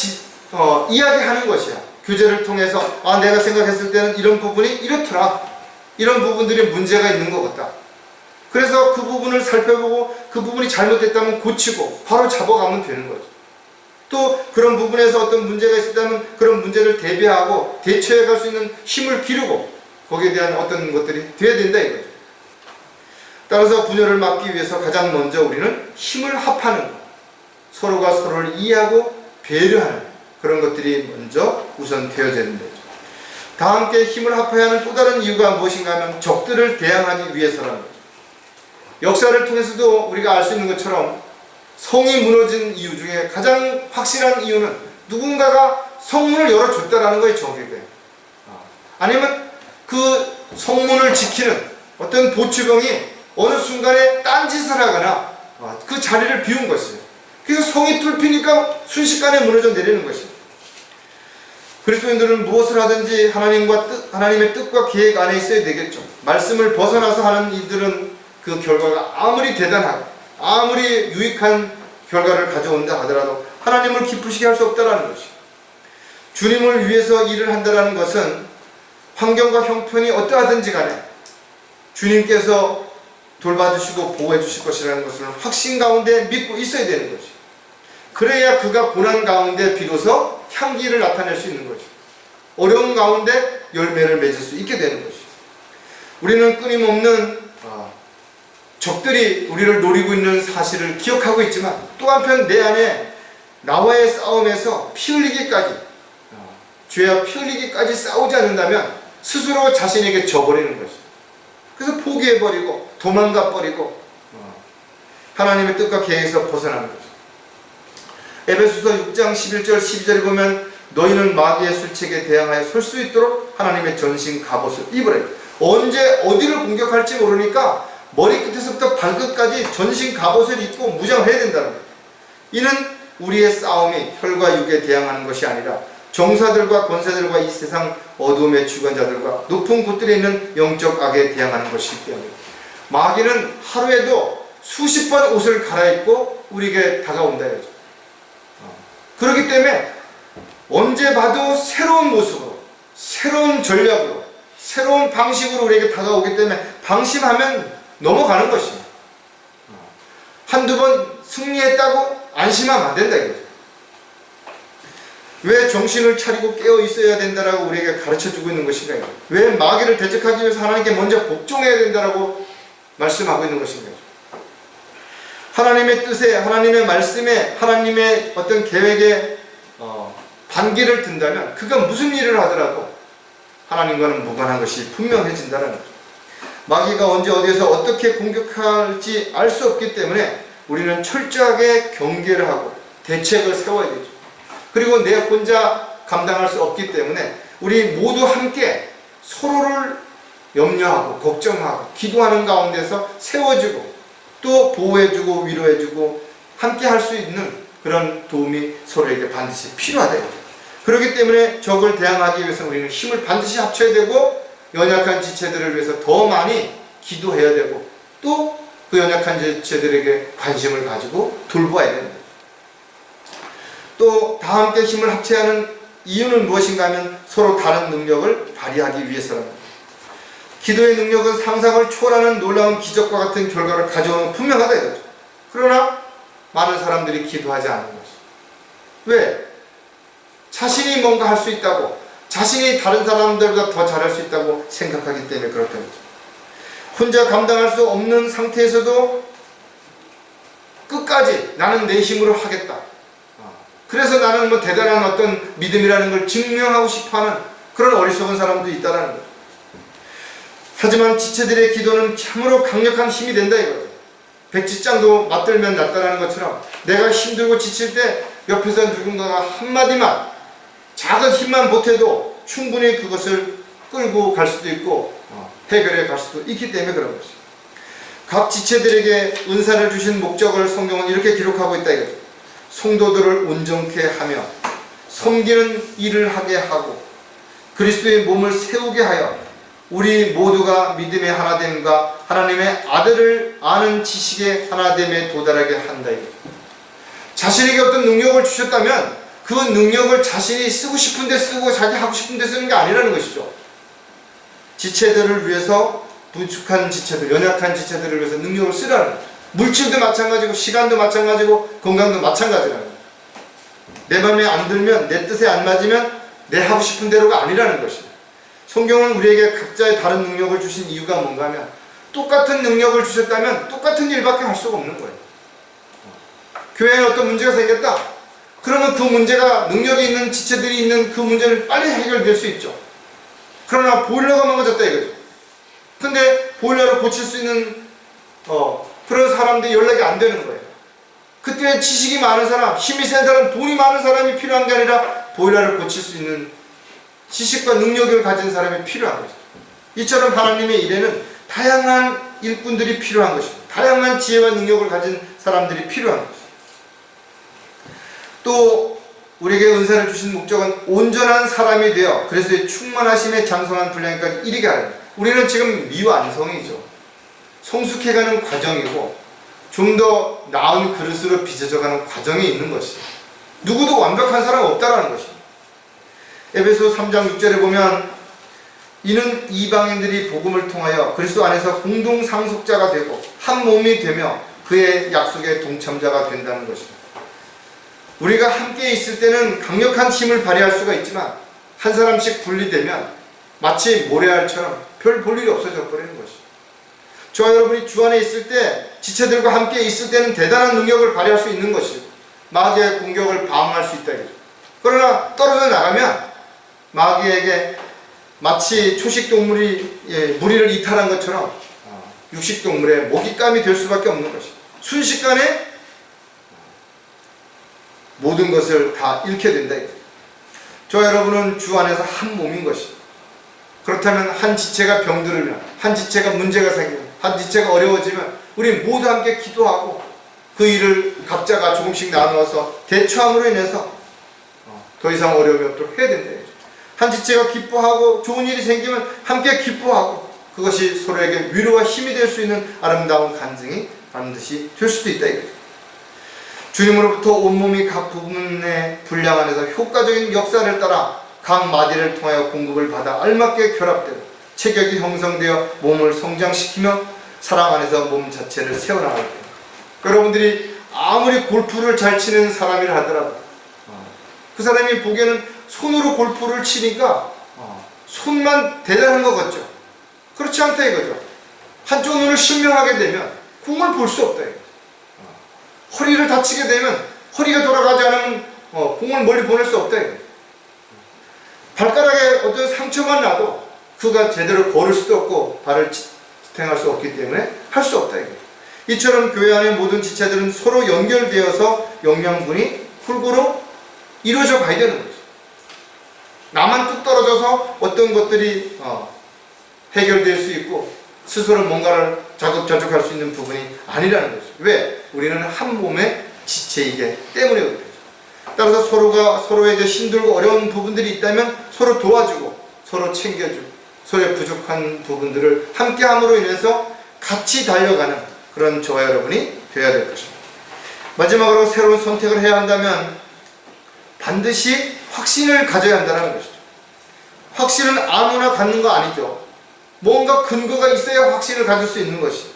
이야기하는 것이야. 교제를 통해서 내가 생각했을 때는 이런 부분이 이렇더라. 이런 부분들이 문제가 있는 것 같다. 그래서 그 부분을 살펴보고 그 부분이 잘못됐다면 고치고 바로 잡아가면 되는 거죠. 또 그런 부분에서 어떤 문제가 있었다면 그런 문제를 대비하고 대처해 갈 수 있는 힘을 기르고 거기에 대한 어떤 것들이 돼야 된다 이거죠. 따라서 분열을 막기 위해서 가장 먼저 우리는 힘을 합하는 것, 서로가 서로를 이해하고 배려하는 그런 것들이 먼저 우선 되어져야 된다. 다 함께 힘을 합해야 하는 또 다른 이유가 무엇인가 하면 적들을 대항하기 위해서라는 거죠. 역사를 통해서도 우리가 알 수 있는 것처럼 성이 무너진 이유 중에 가장 확실한 이유는 누군가가 성문을 열어줬다라는 거예요. 적에게. 아니면 그 성문을 지키는 어떤 보추병이 어느 순간에 딴짓을 하거나 그 자리를 비운 것이에요. 그래서 성이 뚫히니까 순식간에 무너져 내리는 것이에요. 그리스도인들은 무엇을 하든지 하나님의 뜻과 계획 안에 있어야 되겠죠. 말씀을 벗어나서 하는 이들은 그 결과가 아무리 대단하고 아무리 유익한 결과를 가져온다 하더라도 하나님을 기쁘시게 할 수 없다라는 것이에요. 주님을 위해서 일을 한다는 것은 환경과 형편이 어떠하든지 간에 주님께서 돌봐주시고 보호해 주실 것이라는 것을 확신 가운데 믿고 있어야 되는 것이에요. 그래야 그가 고난 가운데 비로소 향기를 나타낼 수 있는 것이에요. 어려운 가운데 열매를 맺을 수 있게 되는 것이에요. 우리는 끊임없는 적들이 우리를 노리고 있는 사실을 기억하고 있지만 또 한편 내 안에 나와의 싸움에서 피 흘리기까지 죄와 피 흘리기까지 싸우지 않는다면 스스로 자신에게 져버리는 것이에요. 그래서 포기해버리고 도망가버리고 하나님의 뜻과 계획에서 벗어나는 것이에요. 에베소서 6장 11절 12절에 보면 너희는 마귀의 술책에 대항하여 설 수 있도록 하나님의 전신 갑옷을 입으라. 언제 어디를 공격할지 모르니까 머리끝에서부터 발끝까지 전신 갑옷을 입고 무장을 해야 된다는 거예요. 이는 우리의 싸움이 혈과 육에 대항하는 것이 아니라 정사들과 권세들과 이 세상 어두움의 주관자들과 높은 곳들에 있는 영적 악에 대항하는 것이기 때문에 마귀는 하루에도 수십 번 옷을 갈아입고 우리에게 다가온다 이거죠. 그렇기 때문에 언제 봐도 새로운 모습으로 새로운 전략으로 새로운 방식으로 우리에게 다가오기 때문에 방심하면 넘어가는 것입니다. 한두 번 승리했다고 안심하면 안 된다 이거죠. 왜 정신을 차리고 깨어 있어야 된다라고 우리에게 가르쳐주고 있는 것인가요? 왜 마귀를 대적하기 위해서 하나님께 먼저 복종해야 된다라고 말씀하고 있는 것인가요? 하나님의 뜻에, 하나님의 말씀에, 하나님의 어떤 계획에 반기를 든다면 그가 무슨 일을 하더라도 하나님과는 무관한 것이 분명해진다는 거죠. 마귀가 언제 어디에서 어떻게 공격할지 알 수 없기 때문에 우리는 철저하게 경계를 하고 대책을 세워야 되죠. 그리고 내 혼자 감당할 수 없기 때문에 우리 모두 함께 서로를 염려하고 걱정하고 기도하는 가운데서 세워주고 또 보호해주고 위로해주고 함께 할 수 있는 그런 도움이 서로에게 반드시 필요하다. 그렇기 때문에 적을 대항하기 위해서 우리는 힘을 반드시 합쳐야 되고 연약한 지체들을 위해서 더 많이 기도해야 되고 또 그 연약한 지체들에게 관심을 가지고 돌보아야 됩니다. 또 다 함께 힘을 합쳐야 하는 이유는 무엇인가 하면 서로 다른 능력을 발휘하기 위해서랍니다. 기도의 능력은 상상을 초월하는 놀라운 기적과 같은 결과를 가져오는 분명하다 이거죠. 그러나 많은 사람들이 기도하지 않는 것이. 왜? 자신이 뭔가 할 수 있다고, 자신이 다른 사람들보다 더 잘할 수 있다고 생각하기 때문에 그렇다는 거죠. 혼자 감당할 수 없는 상태에서도 끝까지 나는 내 힘으로 하겠다. 그래서 나는 뭐 대단한 어떤 믿음이라는 걸 증명하고 싶어하는 그런 어리석은 사람도 있다는 거죠. 하지만 지체들의 기도는 참으로 강력한 힘이 된다 이거죠. 백지장도 맞들면 낫다라는 것처럼 내가 힘들고 지칠 때 옆에서 누군가가 한마디만 작은 힘만 보태도 충분히 그것을 끌고 갈 수도 있고 해결해 갈 수도 있기 때문에 그런 것이죠. 각 지체들에게 은사를 주신 목적을 성경은 이렇게 기록하고 있다 이거죠. 성도들을 온전케 하며 섬기는 일을 하게 하고 그리스도의 몸을 세우게 하여 우리 모두가 믿음의 하나됨과 하나님의 아들을 아는 지식의 하나됨에 도달하게 한다 이거죠. 자신에게 어떤 능력을 주셨다면 그 능력을 자신이 쓰고 싶은데 쓰고 자기 하고 싶은데 쓰는 게 아니라는 것이죠. 지체들을 위해서, 부족한 지체들, 연약한 지체들을 위해서 능력을 쓰라는 거죠. 물질도 마찬가지고 시간도 마찬가지고 건강도 마찬가지라는 거죠. 내 마음에 안 들면, 내 뜻에 안 맞으면 내 하고 싶은 대로가 아니라는 것이죠. 성경은 우리에게 각자의 다른 능력을 주신 이유가 뭔가 하면 똑같은 능력을 주셨다면 똑같은 일밖에 할 수가 없는 거예요. 교회에 어떤 문제가 생겼다. 그러면 그 문제가 능력이 있는 지체들이 있는 그 문제는 빨리 해결될 수 있죠. 그러나 보일러가 망가졌다 이거죠. 근데 보일러를 고칠 수 있는 그런 사람들이 연락이 안 되는 거예요. 그때 지식이 많은 사람, 힘이 센 사람, 돈이 많은 사람이 필요한 게 아니라 보일러를 고칠 수 있는 지식과 능력을 가진 사람이 필요한 것이죠. 이처럼 하나님의 일에는 다양한 일꾼들이 필요한 것입니다. 다양한 지혜와 능력을 가진 사람들이 필요한 것입니다. 또 우리에게 은사를 주신 목적은 온전한 사람이 되어 그리스도의 충만하심에 장성한 분량까지 이르게 하는 거예요. 우리는 지금 미완성이죠. 성숙해가는 과정이고 좀 더 나은 그릇으로 빚어져가는 과정이 있는 것이죠. 누구도 완벽한 사람은 없다라는 것입니다. 에베소 3장 6절에 보면 이는 이방인들이 복음을 통하여 그리스도 안에서 공동 상속자가 되고 한 몸이 되며 그의 약속의 동참자가 된다는 것입니다. 우리가 함께 있을 때는 강력한 힘을 발휘할 수가 있지만 한 사람씩 분리되면 마치 모래알처럼 별 볼 일이 없어져 버리는 것이죠. 저와 여러분이 주 안에 있을 때 지체들과 함께 있을 때는 대단한 능력을 발휘할 수 있는 것이고 마귀의 공격을 방어할 수 있다 이거죠. 그러나 떨어져 나가면 마귀에게 마치 초식동물이 무리를 이탈한 것처럼 육식동물의 먹잇감이 될 수밖에 없는 것이죠. 순식간에 모든 것을 다 잃게 된다 이거죠. 저와 여러분은 주 안에서 한 몸인 것이죠. 그렇다면 한 지체가 병들면, 한 지체가 문제가 생기면, 한 지체가 어려워지면 우리 모두 함께 기도하고 그 일을 각자가 조금씩 나누어서 대처함으로 인해서 더 이상 어려움이 없도록 해야 된다. 한 지체가 기뻐하고 좋은 일이 생기면 함께 기뻐하고 그것이 서로에게 위로와 힘이 될 수 있는 아름다운 간증이 반드시 될 수도 있다 이거죠. 주님으로부터 온몸이 각 부분의 분량 안에서 효과적인 역사를 따라 각 마디를 통하여 공급을 받아 알맞게 결합되어 체격이 형성되어 몸을 성장시키며 사랑 안에서 몸 자체를 세워나갈 때 여러분들이 아무리 골프를 잘 치는 사람이라 하더라도 그 사람이 보기에는 손으로 골프를 치니까 손만 대단한 것 같죠. 그렇지 않다 이거죠. 한쪽 눈을 신명하게 되면 공을 볼 수 없다 이거죠. 허리를 다치게 되면 허리가 돌아가지 않으면 공을 멀리 보낼 수 없다 이거죠. 발가락에 어떤 상처만 나도 그가 제대로 걸을 수도 없고 발을 지탱할 수 없기 때문에 할 수 없다 이거죠. 이처럼 교회 안의 모든 지체들은 서로 연결되어서 영양분이 골고루 이루어져 가야 되는 거죠. 나만 뚝 떨어져서 어떤 것들이 해결될 수 있고 스스로 뭔가를 자급자족할 수 있는 부분이 아니라는 거죠. 왜? 우리는 한 몸의 지체이기 때문에 그렇죠. 따라서 서로가 서로에게 힘들고 어려운 부분들이 있다면 서로 도와주고 서로 챙겨주고 서로의 부족한 부분들을 함께함으로 인해서 같이 달려가는 그런 저와 여러분이 되어야 될 것입니다. 마지막으로 새로운 선택을 해야 한다면 반드시 확신을 가져야 한다는 것이죠. 확신은 아무나 갖는 거 아니죠. 뭔가 근거가 있어야 확신을 가질 수 있는 것이.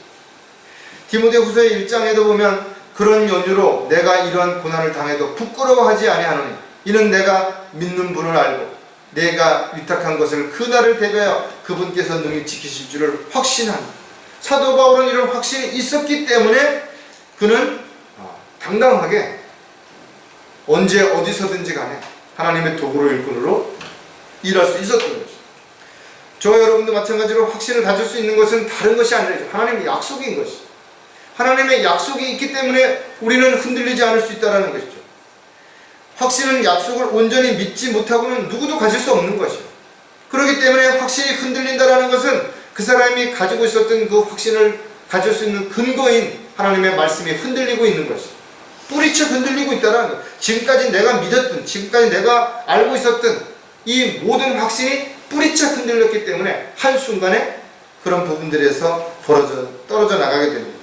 디모데후서 1장에도 보면 그런 연유로 내가 이러한 고난을 당해도 부끄러워하지 아니하노니 이는 내가 믿는 분을 알고 내가 위탁한 것을 그날을 대비하여 그분께서 능히 지키실 줄을 확신하니 사도 바울은 이런 확신이 있었기 때문에 그는 당당하게 언제 어디서든지 간에 하나님의 도구로 일꾼으로 일할 수 있었던 것이죠. 저와 여러분도 마찬가지로 확신을 가질 수 있는 것은 다른 것이 아니라 하나님의 약속인 것이죠. 하나님의 약속이 있기 때문에 우리는 흔들리지 않을 수 있다는 것이죠. 확신은 약속을 온전히 믿지 못하고는 누구도 가질 수 없는 것이에요. 그렇기 때문에 확신이 흔들린다는 것은 그 사람이 가지고 있었던 그 확신을 가질 수 있는 근거인 하나님의 말씀이 흔들리고 있는 것이, 뿌리쳐 흔들리고 있다는 것. 지금까지 내가 믿었던, 지금까지 내가 알고 있었던 이 모든 확신이 뿌리쳐 흔들렸기 때문에 한순간에 그런 부분들에서 떨어져 나가게 됩니다.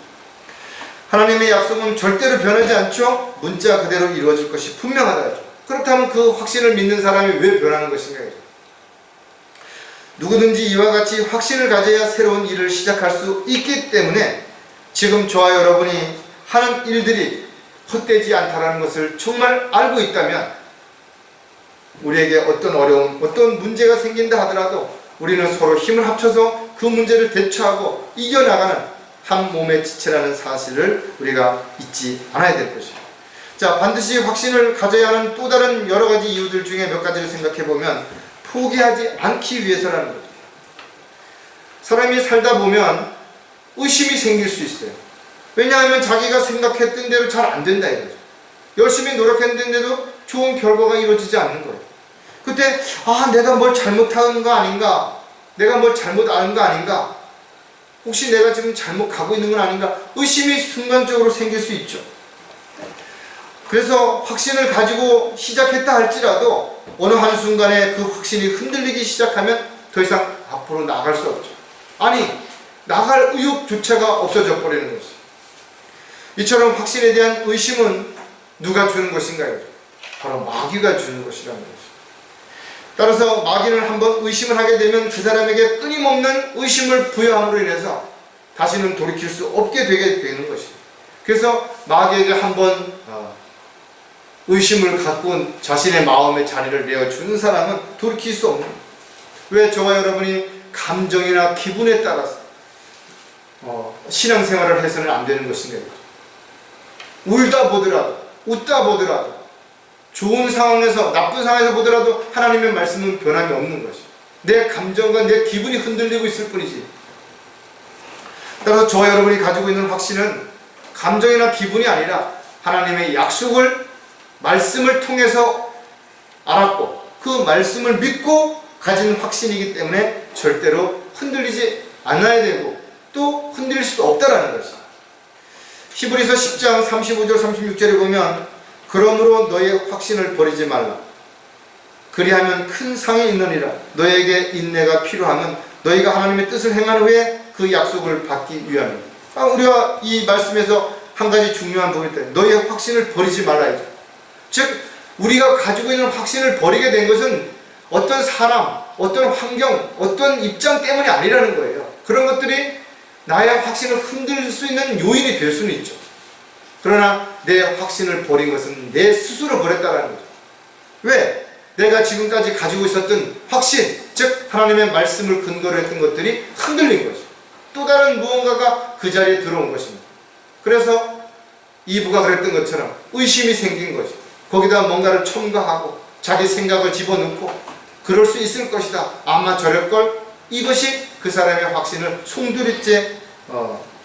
하나님의 약속은 절대로 변하지 않죠. 문자 그대로 이루어질 것이 분명하다. 그렇다면 그 확신을 믿는 사람이 왜 변하는 것인가? 누구든지 이와 같이 확신을 가져야 새로운 일을 시작할 수 있기 때문에 지금 저와 여러분이 하는 일들이 헛되지 않다는 것을 정말 알고 있다면 우리에게 어떤 어려움, 어떤 문제가 생긴다 하더라도 우리는 서로 힘을 합쳐서 그 문제를 대처하고 이겨나가는 한 몸의 지체라는 사실을 우리가 잊지 않아야 될 것입니다. 자, 반드시 확신을 가져야 하는 또 다른 여러 가지 이유들 중에 몇 가지를 생각해 보면 포기하지 않기 위해서라는 거죠. 사람이 살다 보면 의심이 생길 수 있어요. 왜냐하면 자기가 생각했던 대로 잘 안 된다 이거죠. 열심히 노력했는데도 좋은 결과가 이루어지지 않는 거예요. 그때 내가 뭘 잘못한 거 아닌가? 내가 뭘 잘못 아는 거 아닌가? 혹시 내가 지금 잘못 가고 있는 건 아닌가? 의심이 순간적으로 생길 수 있죠. 그래서 확신을 가지고 시작했다 할지라도 어느 한순간에 그 확신이 흔들리기 시작하면 더 이상 앞으로 나갈 수 없죠. 아니, 나갈 의욕조차가 없어져 버리는 것이. 이처럼 확신에 대한 의심은 누가 주는 것인가요? 바로 마귀가 주는 것이라는 것이죠. 따라서 마귀는 한번 의심을 하게 되면 그 사람에게 끊임없는 의심을 부여함으로 인해서 다시는 돌이킬 수 없게 되게 되는 것이죠. 그래서 마귀에게 한번 의심을 갖고 온 자신의 마음의 자리를 내어주는 사람은 돌이킬 수 없는 거예요. 왜 저와 여러분이 감정이나 기분에 따라서 신앙생활을 해서는 안 되는 것인가요? 울다 보더라도, 웃다 보더라도, 좋은 상황에서, 나쁜 상황에서 보더라도 하나님의 말씀은 변함이 없는 것이죠. 내 감정과 내 기분이 흔들리고 있을 뿐이지. 따라서 저와 여러분이 가지고 있는 확신은 감정이나 기분이 아니라 하나님의 약속을, 말씀을 통해서 알았고 그 말씀을 믿고 가진 확신이기 때문에 절대로 흔들리지 않아야 되고 또 흔들릴 수도 없다라는 것이죠. 히브리서 10장 35절 36절에 보면 그러므로 너의 확신을 버리지 말라. 그리하면 큰 상이 있느니라. 너에게 인내가 필요하면 너희가 하나님의 뜻을 행한 후에 그 약속을 받기 위함이다. 우리가 이 말씀에서 한 가지 중요한 부분이 있다. 너의 확신을 버리지 말라야죠. 즉 우리가 가지고 있는 확신을 버리게 된 것은 어떤 사람, 어떤 환경, 어떤 입장 때문이 아니라는 거예요. 그런 것들이 나의 확신을 흔들 수 있는 요인이 될 수는 있죠. 그러나 내 확신을 버린 것은 내 스스로 버렸다는 거죠. 왜? 내가 지금까지 가지고 있었던 확신, 즉 하나님의 말씀을 근거로 했던 것들이 흔들린 것이죠. 또 다른 무언가가 그 자리에 들어온 것입니다. 그래서 이브가 그랬던 것처럼 의심이 생긴 것이죠. 거기다 뭔가를 첨가하고 자기 생각을 집어넣고 그럴 수 있을 것이다. 아마 저럴걸? 이것이 그 사람의 확신을 송두리째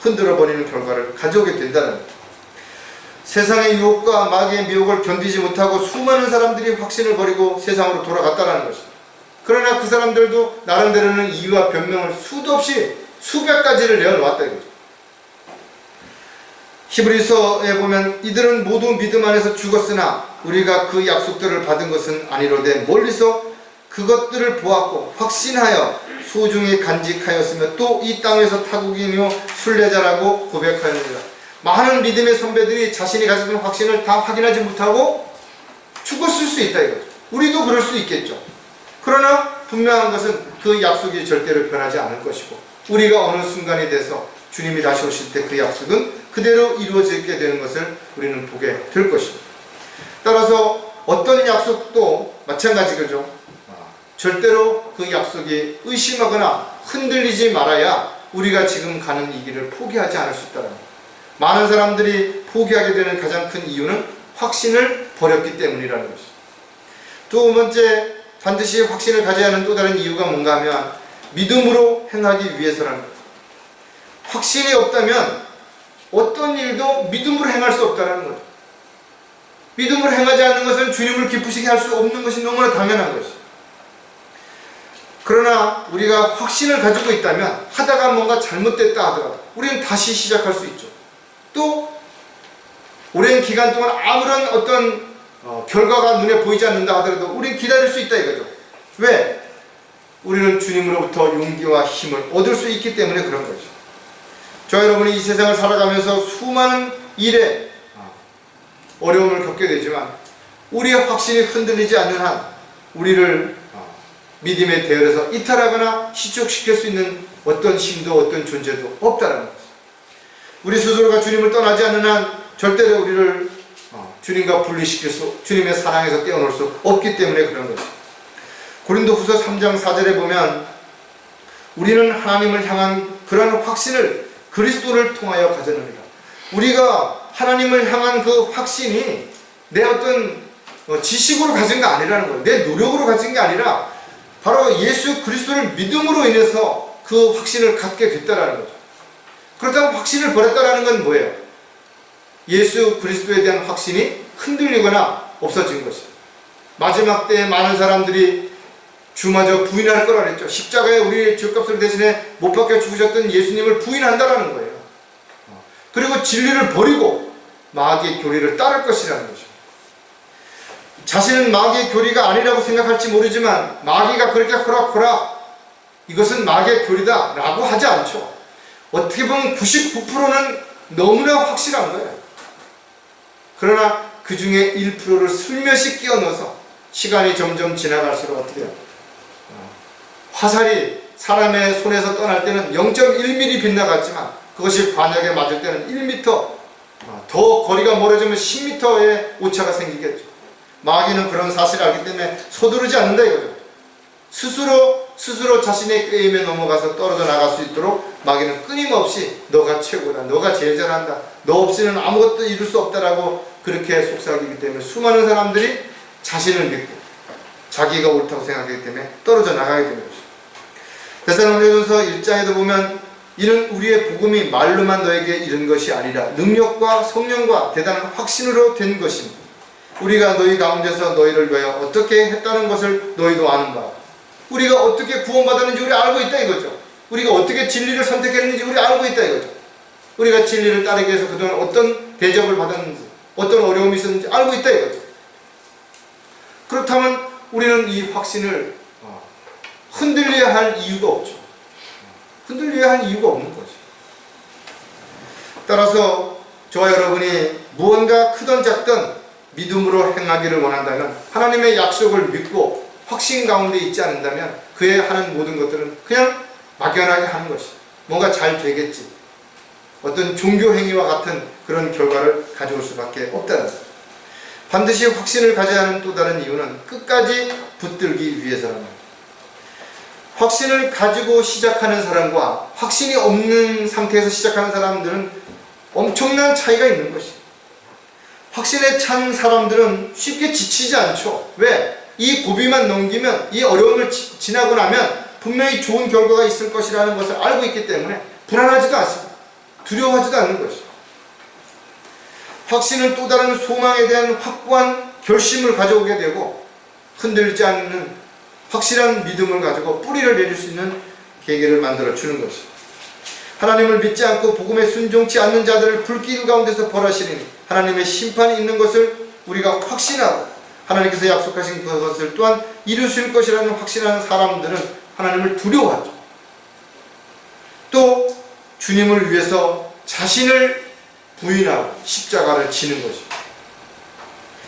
흔들어버리는 결과를 가져오게 된다는 거예요. 세상의 유혹과 마귀의 미혹을 견디지 못하고 수많은 사람들이 확신을 버리고 세상으로 돌아갔다는 것입니다. 그러나 그 사람들도 나름대로는 이유와 변명을 수도 없이 수백 가지를 내어놓았다 이거죠. 히브리서에 보면 이들은 모두 믿음 안에서 죽었으나 우리가 그 약속들을 받은 것은 아니로되 멀리서 그것들을 보았고 확신하여 소중히 간직하였으며 또 이 땅에서 타국이며 순례자라고 고백하였느니라. 많은 믿음의 선배들이 자신이 가지고 있는 확신을 다 확인하지 못하고 죽었을 수 있다 이거죠. 우리도 그럴 수 있겠죠. 그러나 분명한 것은 그 약속이 절대로 변하지 않을 것이고 우리가 어느 순간이 돼서 주님이 다시 오실 때 그 약속은 그대로 이루어지게 되는 것을 우리는 보게 될 것입니다. 따라서 어떤 약속도 마찬가지죠. 절대로 그 약속이 의심하거나 흔들리지 말아야 우리가 지금 가는 이 길을 포기하지 않을 수 있다는 거예요. 많은 사람들이 포기하게 되는 가장 큰 이유는 확신을 버렸기 때문이라는 것이죠. 두 번째, 반드시 확신을 가져야 하는 또 다른 이유가 뭔가 하면 믿음으로 행하기 위해서라는 거예요. 확신이 없다면 어떤 일도 믿음으로 행할 수 없다는 거죠. 믿음으로 행하지 않는 것은 주님을 기쁘시게 할 수 없는 것이 너무나 당연한 것이죠. 그러나 우리가 확신을 가지고 있다면 하다가 뭔가 잘못됐다 하더라도 우리는 다시 시작할 수 있죠. 또 오랜 기간 동안 아무런 어떤 결과가 눈에 보이지 않는다 하더라도 우리는 기다릴 수 있다 이거죠. 왜? 우리는 주님으로부터 용기와 힘을 얻을 수 있기 때문에 그런 거죠. 저와 여러분이 이 세상을 살아가면서 수많은 일에 어려움을 겪게 되지만 우리의 확신이 흔들리지 않는 한 우리를 믿음의 대열에서 이탈하거나 시족시킬 수 있는 어떤 힘도 어떤 존재도 없다는 거죠. 우리 스스로가 주님을 떠나지 않는 한 절대로 우리를 주님과 분리시킬 수, 주님의 사랑에서 떼어놓을 수 없기 때문에 그런 거죠. 고린도후서 3장 4절에 보면 우리는 하나님을 향한 그러한 확신을 그리스도를 통하여 가졌느니라. 우리가 하나님을 향한 그 확신이 내 어떤 지식으로 가진 게 아니라는 거예요. 내 노력으로 가진 게 아니라 바로 예수 그리스도를 믿음으로 인해서 그 확신을 갖게 됐다라는 거죠. 그렇다면 확신을 버렸다라는 건 뭐예요? 예수 그리스도에 대한 확신이 흔들리거나 없어진 것이에요. 마지막 때에 많은 사람들이 주마저 부인할 거라 그랬죠. 십자가에 우리의 죄값을 대신에 못 박혀 죽으셨던 예수님을 부인한다라는 거예요. 그리고 진리를 버리고 마귀의 교리를 따를 것이라는 거죠. 자신은 마귀의 교리가 아니라고 생각할지 모르지만 마귀가 그렇게 호락호락 이것은 마귀의 교리다 라고 하지 않죠. 어떻게 보면 99%는 너무나 확실한 거예요. 그러나 그 중에 1%를 슬며시 끼워 넣어서 시간이 점점 지나갈수록 어떻게 해요? 화살이 사람의 손에서 떠날 때는 0.1mm 빗나갔지만 그것이 관역에 맞을 때는 1m, 더 거리가 멀어지면 10m의 오차가 생기겠죠. 마귀는 그런 사실을 알기 때문에 서두르지 않는다 이거죠. 스스로 자신의 꾀임에 넘어가서 떨어져 나갈 수 있도록 마귀는 끊임없이 너가 최고다, 너가 제일 잘한다, 너 없이는 아무것도 이룰 수 없다라고 그렇게 속삭이기 때문에 수많은 사람들이 자신을 믿고 자기가 옳다고 생각하기 때문에 떨어져 나가게 되는 것이죠. 데살로니가전서 1장에도 보면 이는 우리의 복음이 말로만 너에게 이른 것이 아니라 능력과 성령과 대단한 확신으로 된 것입니다. 우리가 너희 가운데서 너희를 위하여 어떻게 했다는 것을 너희도 아는 바, 우리가 어떻게 구원받았는지 우리 알고 있다 이거죠. 우리가 어떻게 진리를 선택했는지 우리 알고 있다 이거죠. 우리가 진리를 따르기 위해서 그동안 어떤 대접을 받았는지 어떤 어려움이 있었는지 알고 있다 이거죠. 그렇다면 우리는 이 확신을 흔들려야 할 이유가 없죠. 흔들려야 할 이유가 없는 거죠. 따라서 저와 여러분이 무언가 크든 작든 믿음으로 행하기를 원한다면, 하나님의 약속을 믿고 확신 가운데 있지 않는다면 그의 하는 모든 것들은 그냥 막연하게 하는 것이 뭔가 잘 되겠지, 어떤 종교 행위와 같은 그런 결과를 가져올 수밖에 없다는 것. 반드시 확신을 가져야 하는 또 다른 이유는 끝까지 붙들기 위해서랍니다. 확신을 가지고 시작하는 사람과 확신이 없는 상태에서 시작하는 사람들은 엄청난 차이가 있는 것이에요. 확신에 찬 사람들은 쉽게 지치지 않죠. 왜? 이 고비만 넘기면, 이 어려움을 지나고 나면 분명히 좋은 결과가 있을 것이라는 것을 알고 있기 때문에 불안하지도 않습니다. 두려워하지도 않는 것이죠. 확신은 또 다른 소망에 대한 확고한 결심을 가져오게 되고, 흔들리지 않는 확실한 믿음을 가지고 뿌리를 내릴 수 있는 계기를 만들어 주는 것이죠. 하나님을 믿지 않고 복음에 순종치 않는 자들을 불길 가운데서 벌하시니 하나님의 심판이 있는 것을 우리가 확신하고 하나님께서 약속하신 그것을 또한 이루실 것이라는 확신하는 사람들은 하나님을 두려워하죠. 또 주님을 위해서 자신을 부인하고 십자가를 지는 것입니다.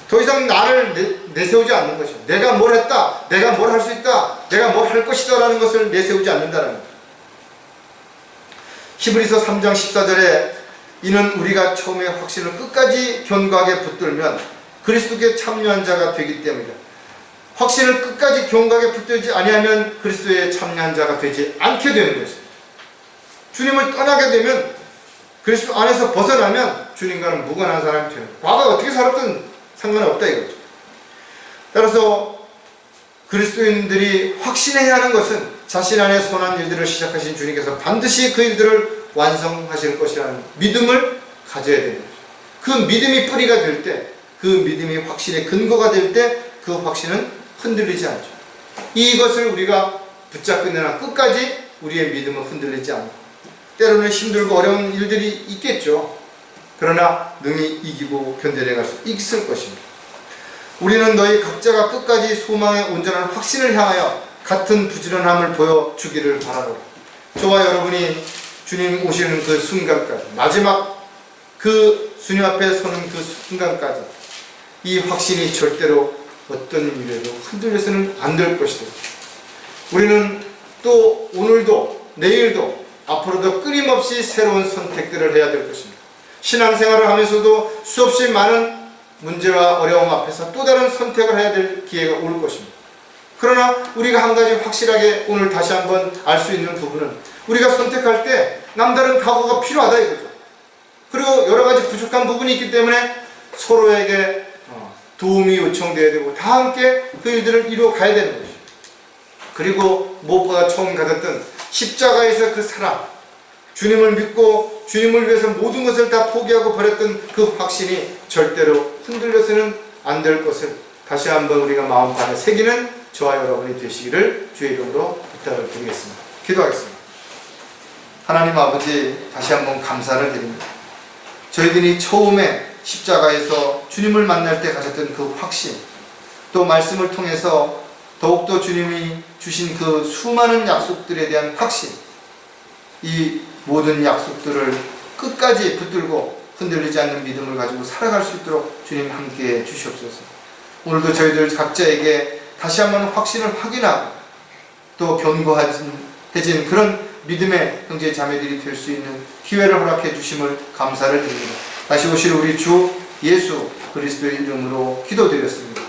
더 이상 나를 내세우지 않는 것이죠. 내가 뭘 했다, 내가 뭘 할 수 있다, 내가 뭘 할 것이다 라는 것을 내세우지 않는다는 거죠. 히브리서 3장 14절에 이는 우리가 처음에 확신을 끝까지 견고하게 붙들면 그리스도께 참여한 자가 되기 때문이다. 확신을 끝까지 견고하게 붙들지 아니하면 그리스도의 참여한 자가 되지 않게 되는 것이다. 주님을 떠나게 되면, 그리스도 안에서 벗어나면 주님과는 무관한 사람이 되는 거예요. 과거에 어떻게 살았든 상관없다 이거죠. 따라서 그리스도인들이 확신해야 하는 것은 자신 안에 선한 일들을 시작하신 주님께서 반드시 그 일들을 완성하실 것이라는 믿음을 가져야 되는 거죠. 그 믿음이 뿌리가 될 때, 그 믿음이 확신의 근거가 될 때 그 확신은 흔들리지 않죠. 이것을 우리가 붙잡거나 끝까지 우리의 믿음은 흔들리지 않고, 때로는 힘들고 어려운 일들이 있겠죠. 그러나 능히 이기고 견뎌내갈 수 있을 것입니다. 우리는 너희 각자가 끝까지 소망의 온전한 확신을 향하여 같은 부지런함을 보여주기를 바라노라. 저와 여러분이 주님 오시는 그 순간까지, 마지막 그 주님 앞에 서는 그 순간까지 이 확신이 절대로 어떤 일에도 흔들려서는 안 될 것이다. 우리는 또 오늘도 내일도 앞으로도 끊임없이 새로운 선택들을 해야 될 것입니다. 신앙생활을 하면서도 수없이 많은 문제와 어려움 앞에서 또 다른 선택을 해야 될 기회가 올 것입니다. 그러나 우리가 한 가지 확실하게 오늘 다시 한번 알 수 있는 부분은, 우리가 선택할 때 남다른 각오가 필요하다 이거죠. 그리고 여러 가지 부족한 부분이 있기 때문에 서로에게 도움이 요청되어야 되고 다 함께 그 일들을 이루어 가야 되는 것이죠. 그리고 무엇보다 처음 가졌던 십자가에서 그 사랑, 주님을 믿고 주님을 위해서 모든 것을 다 포기하고 버렸던 그 확신이 절대로 흔들려서는 안 될 것을 다시 한번 우리가 마음판에 새기는 저와 여러분이 되시기를 주의 이름으로 부탁을 드리겠습니다. 기도하겠습니다. 하나님 아버지, 다시 한번 감사를 드립니다. 저희들이 처음에 십자가에서 주님을 만날 때 가졌던 그 확신, 또 말씀을 통해서 더욱더 주님이 주신 그 수많은 약속들에 대한 확신, 이 모든 약속들을 끝까지 붙들고 흔들리지 않는 믿음을 가지고 살아갈 수 있도록 주님 함께해 주시옵소서. 오늘도 저희들 각자에게 다시 한번 확신을 확인하고 또 견고해진 그런 믿음의 형제 자매들이 될 수 있는 기회를 허락해 주심을 감사를 드립니다. 다시 오실 우리 주 예수 그리스도의 이름으로 기도드렸습니다.